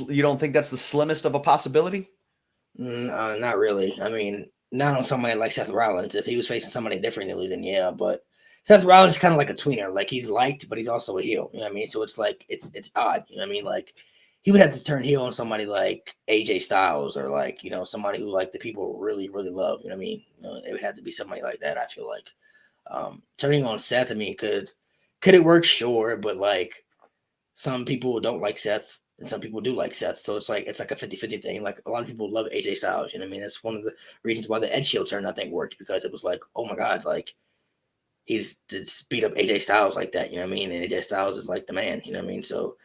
you don't think that's the slimmest of a possibility? Not really. I mean, not on somebody like Seth Rollins. If he was facing somebody differently, then yeah. But Seth Rollins is kind of like a tweener. Like, he's liked, but he's also a heel. You know what I mean? So it's it's odd. You know what I mean? Like, he would have to turn heel on somebody like AJ Styles, or somebody who the people really, really love. You know what I mean? It would have to be somebody like that. I feel like turning on Seth. I mean, could it work? Sure, but some people don't like Seth, and some people do like Seth. So it's like a 50-50 thing. Like, a lot of people love AJ Styles. You know what I mean? That's one of the reasons why the Ed Shield turn, I think, worked, because it was like, oh my God, he's to beat up AJ Styles like that. You know what I mean? And AJ Styles is like the man. You know what I mean? So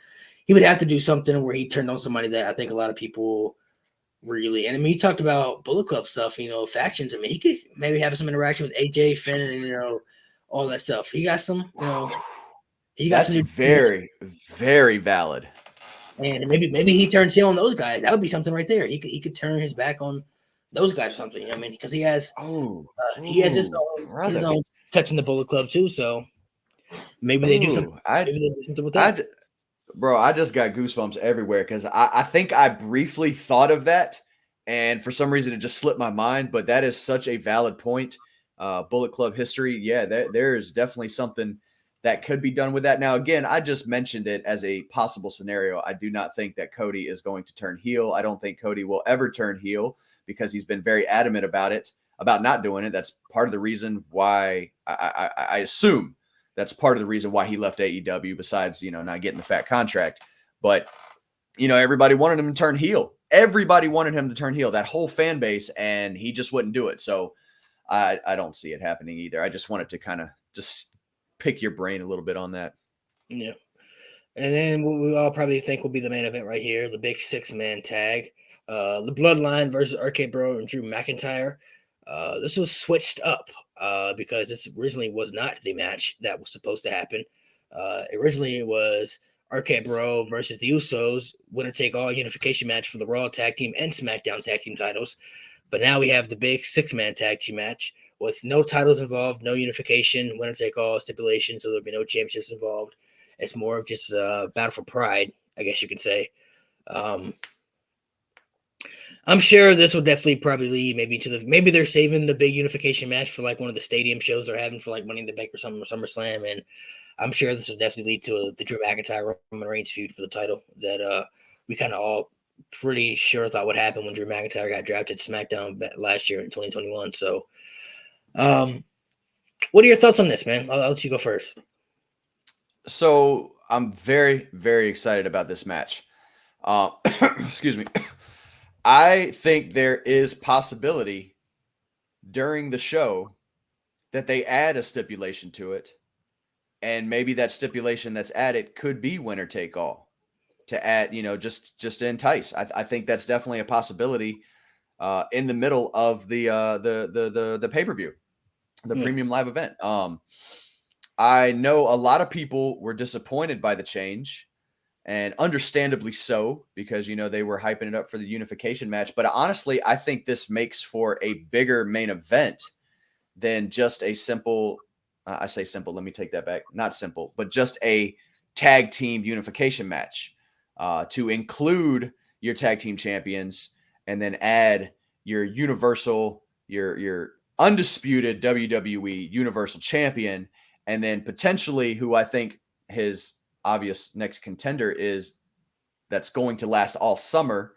he would have to do something where he turned on somebody that I think a lot of people really. And I mean, he talked about Bullet Club stuff, factions. I mean, he could maybe have some interaction with AJ, Finn, and all that stuff. He got some, That's very, very valid. And maybe he turns heel on those guys. That would be something right there. He could turn his back on those guys or something. You know what I mean? Because he has his own touch in the Bullet Club too. So maybe they do something. Maybe they do something with that. Bro, I just got goosebumps everywhere, because I think I briefly thought of that, and for some reason it just slipped my mind. But that is such a valid point. Bullet Club history, yeah, there is definitely something that could be done with that. Now, again, I just mentioned it as a possible scenario. I do not think that Cody is going to turn heel. I don't think Cody will ever turn heel, because he's been very adamant about not doing it. That's part of the reason why I assume that's part of the reason why he left AEW, besides, not getting the fat contract. But, everybody wanted him to turn heel. Everybody wanted him to turn heel, that whole fan base, and he just wouldn't do it. So I don't see it happening either. I just wanted to kind of just pick your brain a little bit on that. Yeah. And then what we all probably think will be the main event right here, the big 6-man tag. The Bloodline versus RK Bro and Drew McIntyre. This was switched up because this originally was not the match that was supposed to happen. Originally it was RK Bro versus the Usos, winner take all unification match for the Raw Tag Team and SmackDown Tag Team titles. But now we have the big 6-man tag team match with no titles involved, no unification, winner take all stipulation, so there'll be no championships involved. It's more of just a battle for pride, I guess you could say. I'm sure this will definitely probably lead maybe they're saving the big unification match for one of the stadium shows they're having for Money in the Bank or something, or SummerSlam, and I'm sure this will definitely lead to the Drew McIntyre Roman Reigns feud for the title that we kind of all pretty sure thought would happen when Drew McIntyre got drafted to SmackDown last year in 2021. So, what are your thoughts on this, man? I'll let you go first. So I'm very, very excited about this match. Excuse me. I think there is possibility during the show that they add a stipulation to it, and maybe that stipulation that's added could be winner take all, to add, just to entice. I think that's definitely a possibility in the middle of the pay-per-view, the premium live event. I know a lot of people were disappointed by the change, and understandably so, because, they were hyping it up for the unification match. But honestly, I think this makes for a bigger main event than just a simple, I say simple, let me take that back. Not simple, but just a tag team unification match to include your tag team champions, and then add your universal, your undisputed WWE Universal Champion, and then potentially who I think his obvious next contender is, that's going to last all summer,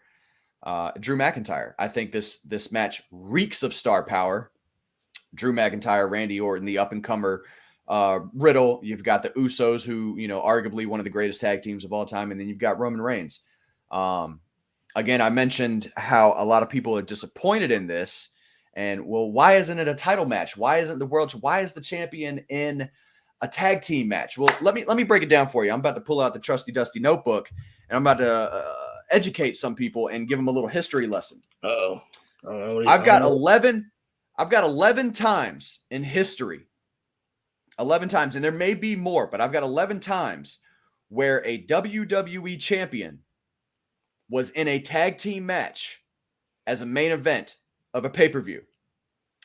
Drew McIntyre. I think this match reeks of star power. Drew McIntyre, Randy Orton, the up-and-comer Riddle. You've got the Usos, who, arguably one of the greatest tag teams of all time. And then you've got Roman Reigns. Again, I mentioned how a lot of people are disappointed in this. And, well, why isn't it a title match? Why isn't why is the champion in a tag team match? Well, let me break it down for you. I'm about to pull out the trusty dusty notebook, and I'm about to educate some people and give them a little history lesson. I've got 11 times in history. 11 times, and there may be more, but I've got 11 times where a WWE champion was in a tag team match as a main event of a pay-per-view.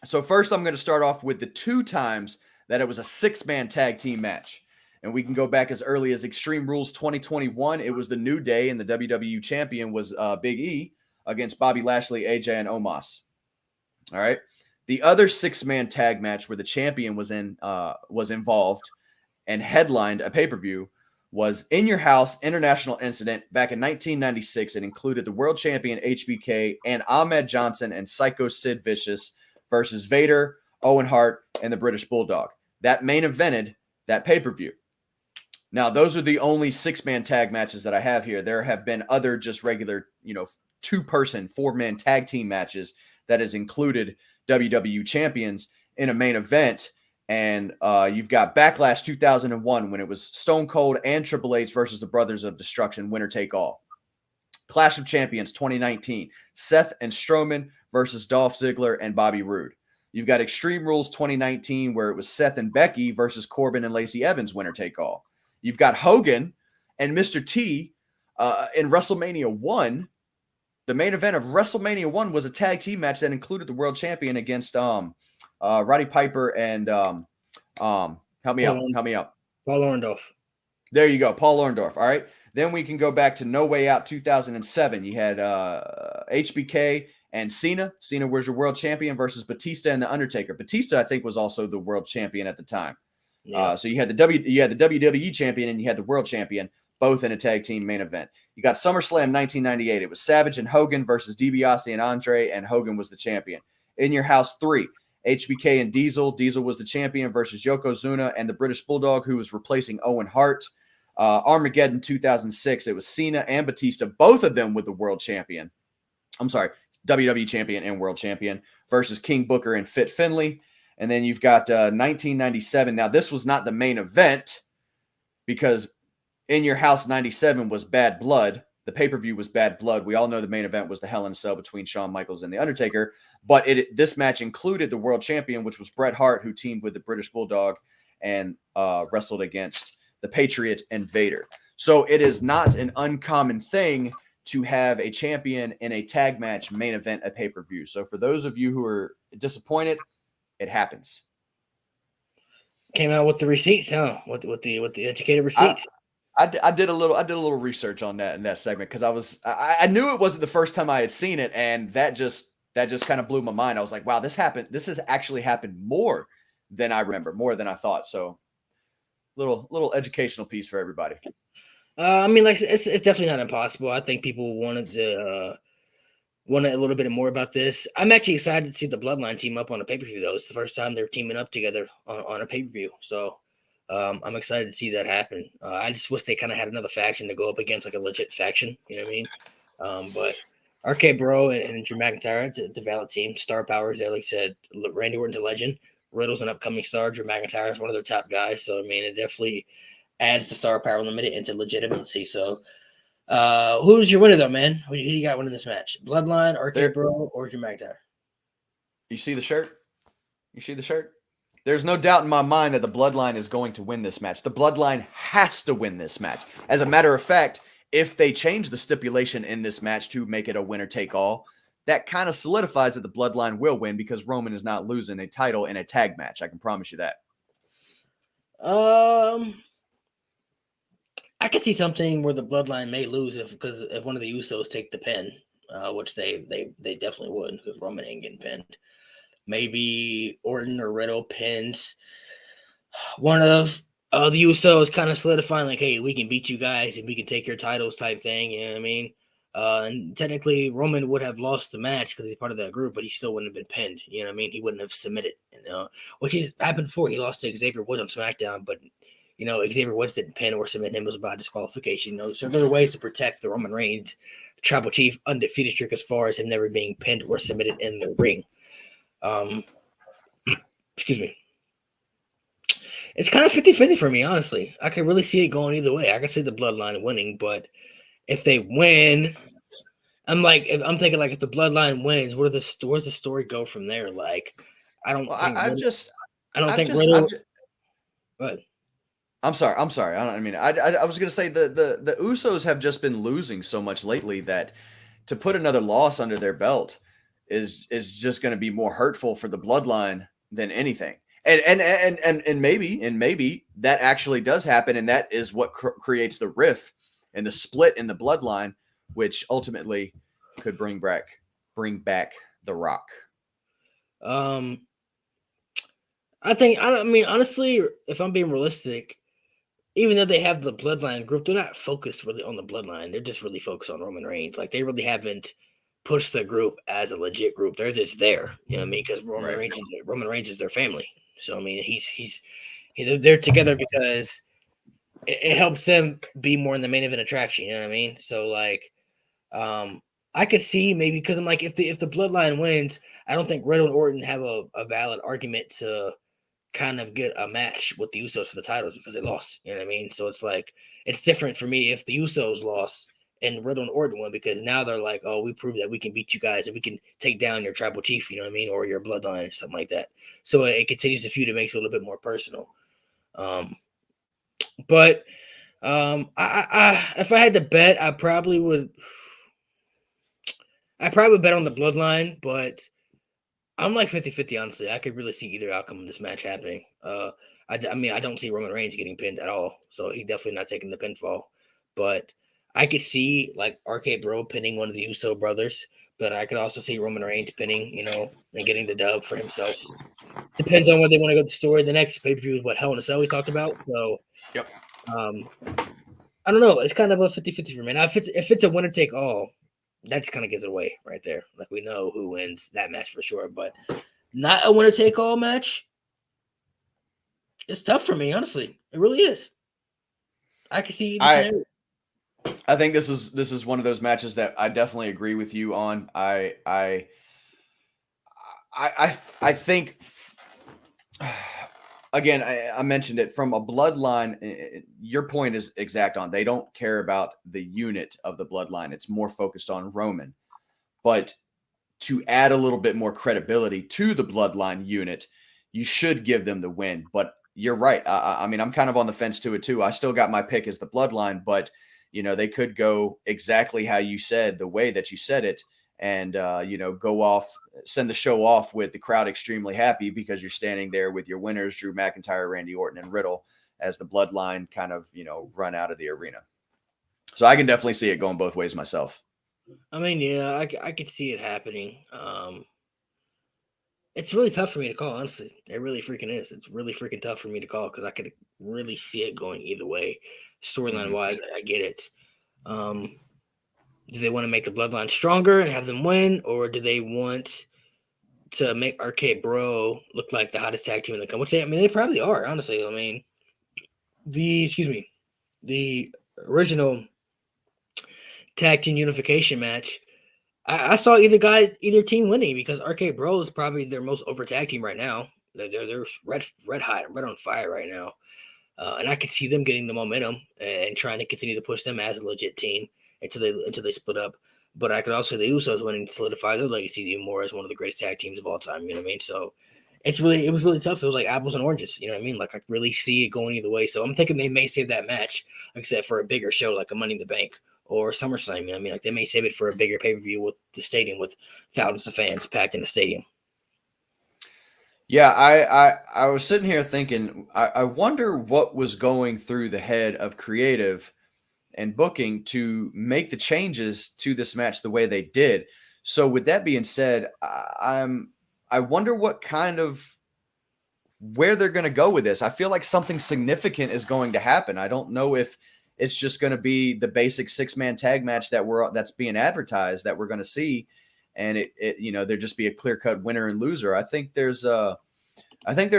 So first, I'm going to start off with the 2 times that it was a 6-man tag team match. And we can go back as early as Extreme Rules 2021. It was the New Day, and the WWE champion was Big E against Bobby Lashley, AJ, and Omos. All right. The other 6-man tag match where the champion was involved and headlined a pay-per-view was In Your House International Incident back in 1996. It included the world champion HBK and Ahmed Johnson and Psycho Sid Vicious versus Vader, Owen Hart, and the British Bulldog. That main evented that pay-per-view. Now, those are the only 6-man tag matches that I have here. There have been other just regular, 2-person, 4-man tag team matches that has included WWE champions in a main event. And you've got Backlash 2001 when it was Stone Cold and Triple H versus the Brothers of Destruction, winner take all. Clash of Champions 2019, Seth and Strowman versus Dolph Ziggler and Bobby Roode. You've got Extreme Rules 2019 where it was Seth and Becky versus Corbin and Lacey Evans, winner take all. You've got Hogan and Mr. T in WrestleMania 1. The main event of WrestleMania 1 was a tag team match that included the world champion against Roddy Piper and help me out. Paul Orndorff. There you go, Paul Orndorff. All right. Then we can go back to No Way Out 2007. You had HBK and Cena. Cena was your world champion versus Batista and The Undertaker. Batista, I think, was also the world champion at the time. Yeah. So you had the WWE champion and you had the world champion, both in a tag team main event. You got SummerSlam 1998. It was Savage and Hogan versus DiBiase and Andre, and Hogan was the champion. In Your House 3, HBK and Diesel. Diesel was the champion versus Yokozuna and the British Bulldog, who was replacing Owen Hart. Armageddon 2006. It was Cena and Batista, both of them with the world champion. I'm sorry, WWE champion and world champion versus King Booker and Fit Finlay. And then you've got 1997. Now, this was not the main event because In Your House 97 was Bad Blood. The pay-per-view was Bad Blood. We all know the main event was the Hell in a Cell between Shawn Michaels and The Undertaker. But this match included the world champion, which was Bret Hart, who teamed with the British Bulldog and wrestled against the Patriot and Vader. So it is not an uncommon thing to have a champion in a tag match main event at pay-per-view. So for those of you who are disappointed, it happens. Came out with the receipts, huh? With the educated receipts. I did a little research on that in that segment because I knew it wasn't the first time I had seen it, and that just kind of blew my mind. I was like, wow, this has actually happened more than I remember, more than I thought. So little educational piece for everybody. I mean, like it's definitely not impossible. I think people wanted a little bit more about this. I'm actually excited to see the Bloodline team up on a pay-per-view, though. It's the first time they're teaming up together on a pay-per-view. So I'm excited to see that happen. I just wish they kind of had another faction to go up against, like a legit faction. You know what I mean? But RK Bro and Drew McIntyre, it's a valid team. Star powers there, like I said. Randy Orton's a legend. Riddle's an upcoming star. Drew McIntyre is one of their top guys. So, I mean, it definitely adds the star power limited into legitimacy. So, who's your winner, though, man? Who do you got winning this match? Bloodline, RK Bro, or Drew McIntyre? You see the shirt? There's no doubt in my mind that the Bloodline is going to win this match. The Bloodline has to win this match. As a matter of fact, if they change the stipulation in this match to make it a winner-take-all, that kind of solidifies that the Bloodline will win because Roman is not losing a title in a tag match. I can promise you that. I could see something where the Bloodline may lose if one of the Usos take the pin, which they definitely would because Roman ain't getting pinned. Maybe Orton or Riddle pins one of the Usos, kind of solidifying like, hey, we can beat you guys and we can take your titles type thing. You know what I mean? And technically, Roman would have lost the match because he's part of that group, but he still wouldn't have been pinned. You know what I mean? He wouldn't have submitted, which has happened before. He lost to Xavier Woods on SmackDown, but Xavier Woods didn't pin or submit him. It was about disqualification. So there are ways to protect the Roman Reigns Tribal Chief undefeated streak as far as him never being pinned or submitted in the ring. Excuse me. It's kind of 50-50 for me, honestly. I can really see it going either way. I can see the Bloodline winning, but if they win, I'm thinking like if the Bloodline wins, where's the story go from there? Like, I don't think Riddle. But I'm sorry. I was gonna say the Usos have just been losing so much lately that to put another loss under their belt is just going to be more hurtful for the Bloodline than anything. And maybe that actually does happen, and that is what creates the rift and the split in the Bloodline, which ultimately could bring back The Rock. I mean, honestly, if I'm being realistic, even though they have the Bloodline group, they're not focused really on the Bloodline. They're just really focused on Roman Reigns. Like, they really haven't pushed the group as a legit group. They're just there, you know what I mean? Because Roman Reigns is their family. So I mean, they're together because it helps them be more in the main event attraction. You know what I mean? So like, I could see maybe because I'm like, if the Bloodline wins, I don't think Riddle and Orton have a valid argument to kind of get a match with the Usos for the titles because they lost. You know what I mean? So it's like it's different for me if the Usos lost and Riddle and Orton won because now they're like, oh, we proved that we can beat you guys and we can take down your tribal chief, you know what I mean, or your bloodline or something like that. So it continues the feud. It makes it a little bit more personal. But if I had to bet, I probably would bet on the bloodline, but I'm like 50-50, honestly. I could really see either outcome of this match happening. I mean, I don't see Roman Reigns getting pinned at all, so he's definitely not taking the pinfall. But I could see like RK Bro pinning one of the Uso brothers, but I could also see Roman Reigns pinning, and getting the dub for himself. Depends on where they want to go with the story. The next pay-per-view is what Hell in a Cell we talked about. So, yep. I don't know. It's kind of a 50-50 for me. Now, if it's a winner take all, that just kind of gives it away right there. Like we know who wins that match for sure, but not a winner take all match. It's tough for me, honestly. It really is. I can see. I think this is one of those matches that I definitely agree with you on. I think again, I mentioned it from a bloodline. Your point is exact on. They don't care about the unit of the bloodline. It's more focused on Roman. But to add a little bit more credibility to the bloodline unit, you should give them the win. But you're right. I mean, I'm kind of on the fence to it too. I still got my pick as the bloodline, but they could go exactly how you said, the way that you said it, and go off, send the show off with the crowd extremely happy because you're standing there with your winners, Drew McIntyre, Randy Orton, and Riddle, as the bloodline kind of run out of the arena. So I can definitely see it going both ways myself. I mean, yeah, I could see it happening. It's really tough for me to call, honestly. It really freaking is. It's really freaking tough for me to call because I could really see it going either way. Storyline wise, I get it. Do they want to make the bloodline stronger and have them win, or do they want to make RK Bro look like the hottest tag team in the company? Which they probably are, honestly. I mean, the original tag team unification match, I saw either team winning because RK Bro is probably their most over tag team right now. They're red hot, red on fire right now. And I could see them getting the momentum and trying to continue to push them as a legit team until they split up. But I could also see the Usos winning to solidify their legacy even more as one of the greatest tag teams of all time. You know what I mean? So it was really tough. It was like apples and oranges. You know what I mean? Like I really see it going either way. So I'm thinking they may save that match, except for a bigger show like a Money in the Bank or SummerSlam. You know what I mean? Like they may save it for a bigger pay-per-view with the stadium with thousands of fans packed in the stadium. Yeah, I was sitting here thinking, I wonder what was going through the head of creative and booking to make the changes to this match the way they did. So with that being said, I wonder what kind of where they're going to go with this. I feel like something significant is going to happen. I don't know if it's just going to be the basic 6-man tag match that's being advertised that we're going to see, and there'd just be a clear-cut winner and loser. I think there's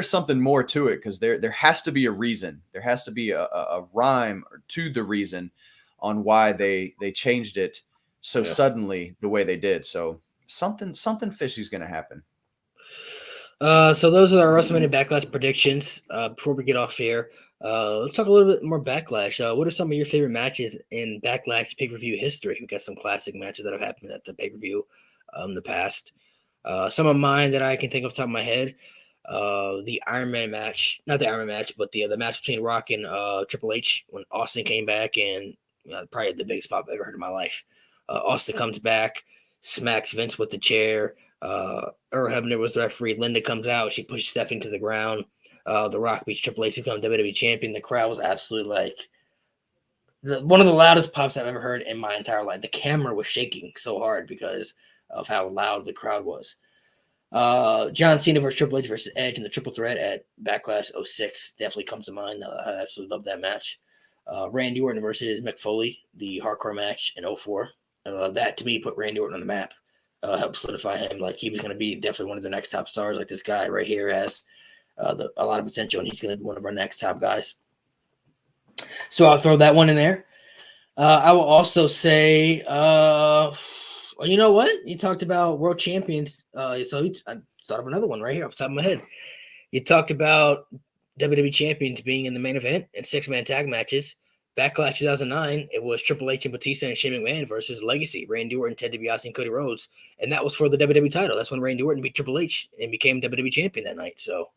something more to it, because there has to be a reason. There has to be a rhyme to the reason on why they changed it so suddenly the way they did. So something fishy is going to happen. So those are our WrestleMania Backlash predictions. Before we get off here, let's talk a little bit more Backlash. What are some of your favorite matches in Backlash pay-per-view history? We've got some classic matches that have happened at the pay-per-view in the past. Some of mine that I can think of off the top of my head, the Iron Man match, not the Iron Man match, but the match between Rock and Triple H when Austin came back, and probably the biggest pop I've ever heard in my life. Austin comes back, smacks Vince with the chair. Earl Hebner was the referee. Linda comes out. She pushes Seth into the ground. The Rock beats Triple H to become WWE champion. The crowd was absolutely like one of the loudest pops I've ever heard in my entire life. The camera was shaking so hard because of how loud the crowd was. John Cena versus Triple H versus Edge in the triple threat at Backlash 06 definitely comes to mind. I absolutely love that match. Randy Orton versus Mick Foley, the hardcore match in 04. That to me put Randy Orton on the map. Helped solidify him. Like, he was going to be definitely one of the next top stars. Like, this guy right here has a lot of potential, and he's going to be one of our next top guys. So I'll throw that one in there. I will also say, well, you know what? You talked about world champions. I thought of another one right here off the top of my head. You talked about WWE champions being in the main event in 6-man tag matches. Backlash 2009, it was Triple H and Batista and Shane McMahon versus Legacy, Randy Orton, Ted DiBiase, and Cody Rhodes. And that was for the WWE title. That's when Randy Orton beat Triple H and became WWE champion that night. So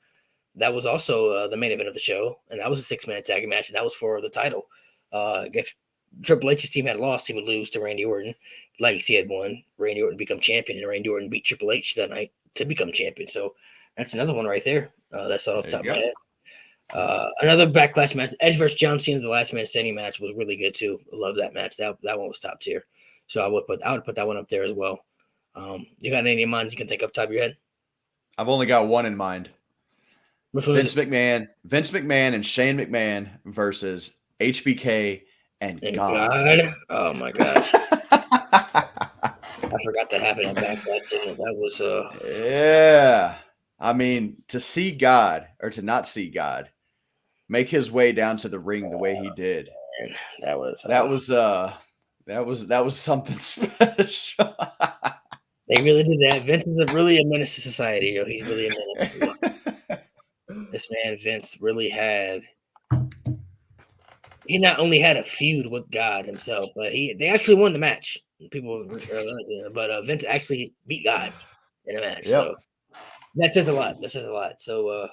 that was also the main event of the show. And that was a 6-man tag match, and that was for the title. If Triple H's team had lost, he would lose to Randy Orton. Legacy had won. Randy Orton become champion, and Randy Orton beat Triple H that night to become champion. So that's another one right there. That's off the top of my head. Another Backlash match, Edge versus John Cena, the last man standing match, was really good too. I love that match. That one was top tier. So I would put that one up there as well. You got any in mind you can think of top of your head? I've only got one in mind. Vince McMahon and Shane McMahon versus HBK and God. Oh my gosh. I forgot that happened at Backlash. That was yeah. I mean, to see God, or to not see God, make his way down to the ring the way he did. That was something special. They really did that. Vince is really a menace to society. Yo. He's really a menace. This man, Vince, really had. He not only had a feud with God himself, but they actually won the match. People, but Vince actually beat God in a match. Yep. So that says a lot. So,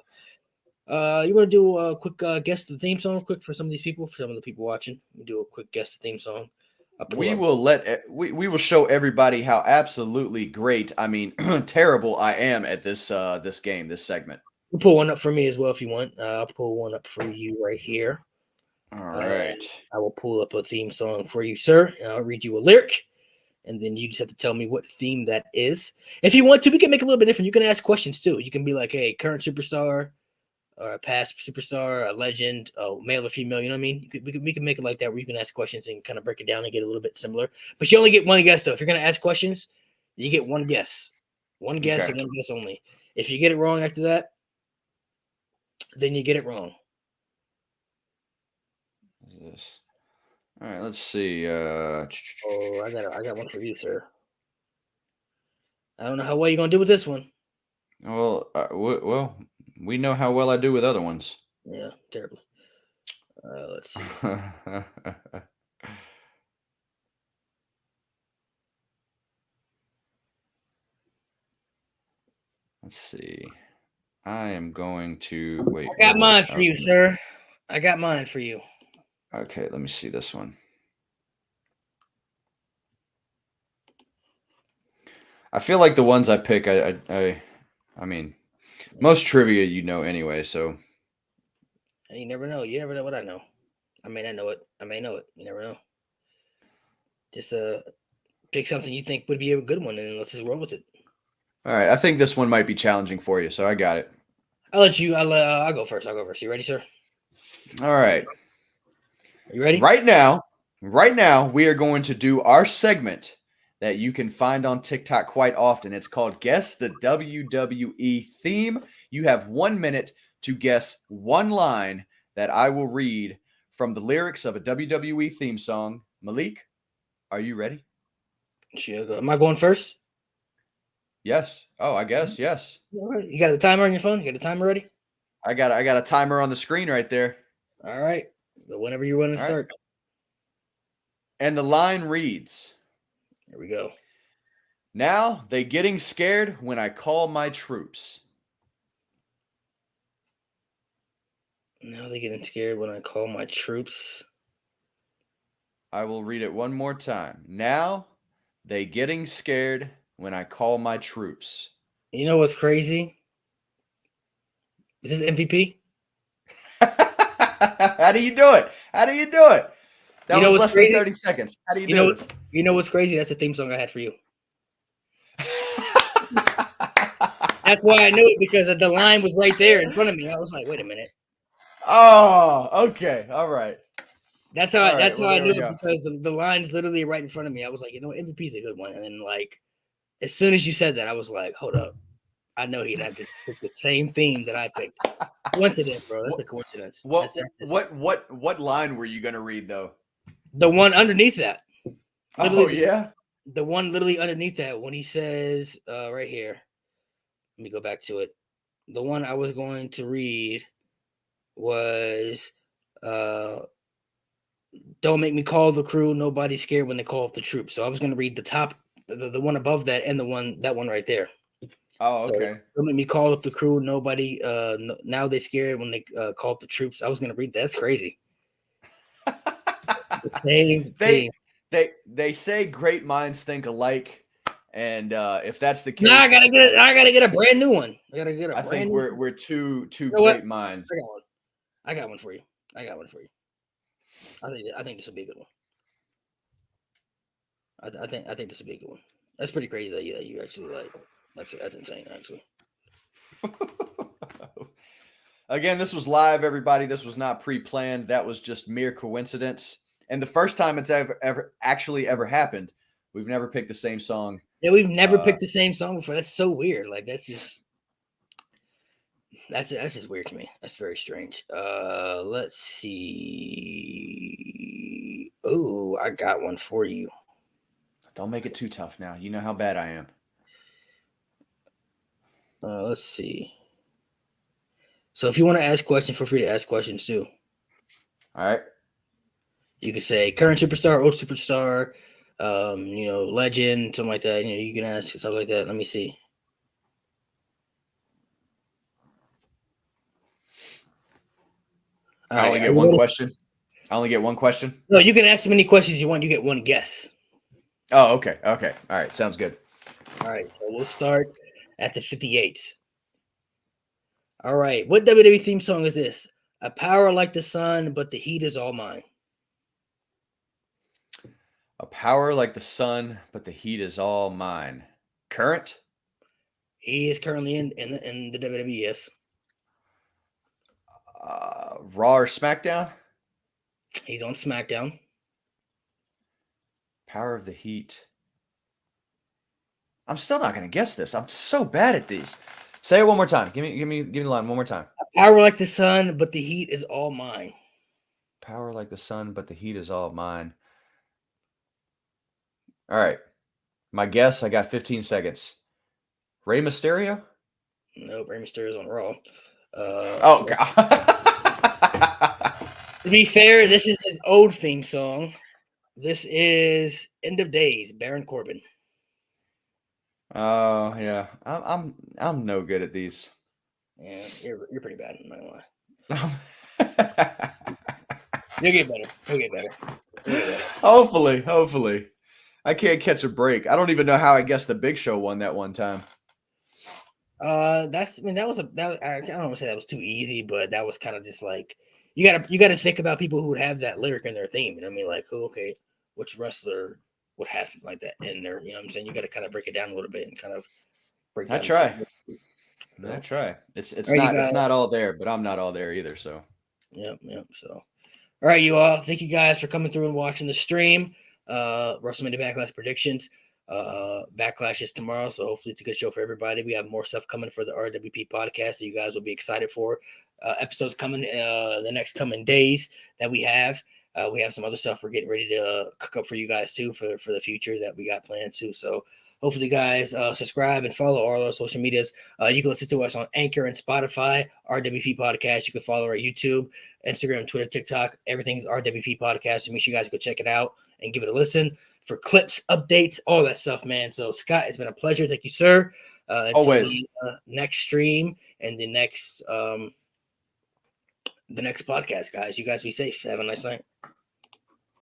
you want to do a quick guess the theme song, quick for some of these people, for some of the people watching? We do a quick guess the theme song. We will show everybody how absolutely great, I mean, terrible I am at this segment. We'll pull one up for me as well if you want. I'll pull one up for you right here. All right. I will pull up a theme song for you, sir. And I'll read you a lyric, and then you just have to tell me what theme that is. If you want to, we can make it a little bit different. You can ask questions too. You can be like, hey, current superstar, or a past superstar, a legend, male or female, you know what I mean? We can make it like that, where you can ask questions and kind of break it down and get a little bit similar. But you only get one guess, though. If you're going to ask questions, you get one guess. One guess and one guess only. If you get it wrong after that, then you get it wrong. What is this? All right, let's see. I got one for you, sir. I don't know how well you're going to do with this one. Well, we know how well I do with other ones. Yeah, terribly. Let's see. Let's see. I am going to wait. I got mine for you, sir. I got mine for you. Okay, let me see this one. I feel like the ones I pick, I mean, most trivia you know anyway, so. You never know. You never know what I know. I may not know it. I may know it. You never know. Just pick something you think would be a good one, and let's just roll with it. All right. I think this one might be challenging for you, so I got it. I'll go first. You ready, sir? All right. Are you ready? Right now, we are going to do our segment that you can find on TikTok quite often. It's called Guess the WWE Theme. You have 1 minute to guess one line that I will read from the lyrics of a WWE theme song. Malik, are you ready? Am I going first? Yes. Oh, I guess yes. All right. You got the timer on your phone? You got the timer ready? I got a timer on the screen right there. All right. So whenever you want to All right. start. And the line reads, Here we go. "Now they getting scared when I call my troops." Now they're getting scared when I call my troops. I will read it one more time. Now they getting scared when I call my troops. You know what's crazy? Is this MVP? How do you do it? How do you do it? That You know was what's less than crazy? 30 seconds. How do you You do know, this? you know what's crazy? That's the theme song I had for you. That's why I knew it, because the line was right there in front of me. I was like, wait a minute. Oh, okay. All right. That's how All right, that's well, how I there we knew it, go. because the line's literally right in front of me. I was like, MVP is a good one. And then, like, as soon as you said that, I was like, hold up. I know he'd have to pick the same theme that I picked. Coincidence, bro. That's a coincidence. What line were you gonna read though? The one underneath that. Oh Literally, yeah. the one literally underneath that, when he says, right here. Let me go back to it. The one I was going to read was, don't make me call the crew. Nobody's scared when they call up the troops. So I was going to read the top, the one above that, and that one right there. Oh, So okay. don't make me call up the crew. Nobody, now they scared when they call up the troops. I was going to read that. That's crazy. The same thing. They say great minds think alike, and if that's the Now I case, gotta get. I gotta get a brand new one. I gotta get a I brand think new. we're two You know what? great minds. I got one. I got one for you. I think this will be a good one. I think this will be a good one. That's pretty crazy that you actually like. That's insane, actually. Again, this was live, everybody. This was not pre-planned. That was just mere coincidence. And the first time it's ever happened, we've never picked the same song. Yeah, we've never picked the same song before. That's so weird. Like that's just weird to me. That's very strange. Let's see. Oh, I got one for you. Don't make it too tough now. You know how bad I am. Let's see. So if you want to ask questions, feel free to ask questions too. All right. You could say current superstar, old superstar, legend, something like that. You can ask stuff like that. Let me see. I only get one question. I only get one question. No, you can ask as many questions you want. You get one guess. Oh, okay. Okay. All right. Sounds good. All right. So we'll start at the 58. All right. What WWE theme song is this? A power like the sun, but the heat is all mine. A power like the sun, but the heat is all mine. Current? He is currently in the WWE. Yes. Raw or SmackDown? He's on SmackDown. Power of the heat. I'm still not going to guess this. I'm so bad at these. Say it one more time. Give me the line one more time. A power like the sun, but the heat is all mine. Power like the sun, but the heat is all mine. All right. My guess, I got 15 seconds. Rey Mysterio? Nope, Rey Mysterio's on Raw. Oh, God. To be fair, this is his old theme song. This is End of Days, Baron Corbin. Oh, yeah. I'm no good at these. Yeah, you're pretty bad. I'm not gonna lie. Um, You'll get better. Hopefully. I can't catch a break. I don't even know how I guessed the Big Show won that one time. I don't want to say that was too easy, but that was kind of just like you gotta think about people who would have that lyric in their theme. You know what I mean? Like, okay, which wrestler would have something like that in there? You know what I'm saying? You got to kind of break it down a little bit and kind of break down. I try. It's not all there, but I'm not all there either. So. Yep. So, All right, you all. Thank you guys for coming through and watching the stream. WrestleMania Backlash predictions. Backlash is tomorrow, so hopefully it's a good show for everybody. We have more stuff coming for the RWP podcast that you guys will be excited for. Episodes coming the next coming days that we have. We have some other stuff we're getting ready to cook up for you guys too for the future that we got planned too. So hopefully you guys subscribe and follow all our social medias. You can listen to us on Anchor and Spotify, RWP Podcast. You can follow our YouTube, Instagram, Twitter, TikTok. Everything's RWP Podcast. So make sure you guys go check it out and give it a listen for clips, updates, all that stuff, man. So Scott, it's been a pleasure. Thank you, sir. Until Always. the next stream and the next podcast, guys. You guys be safe. Have a nice night.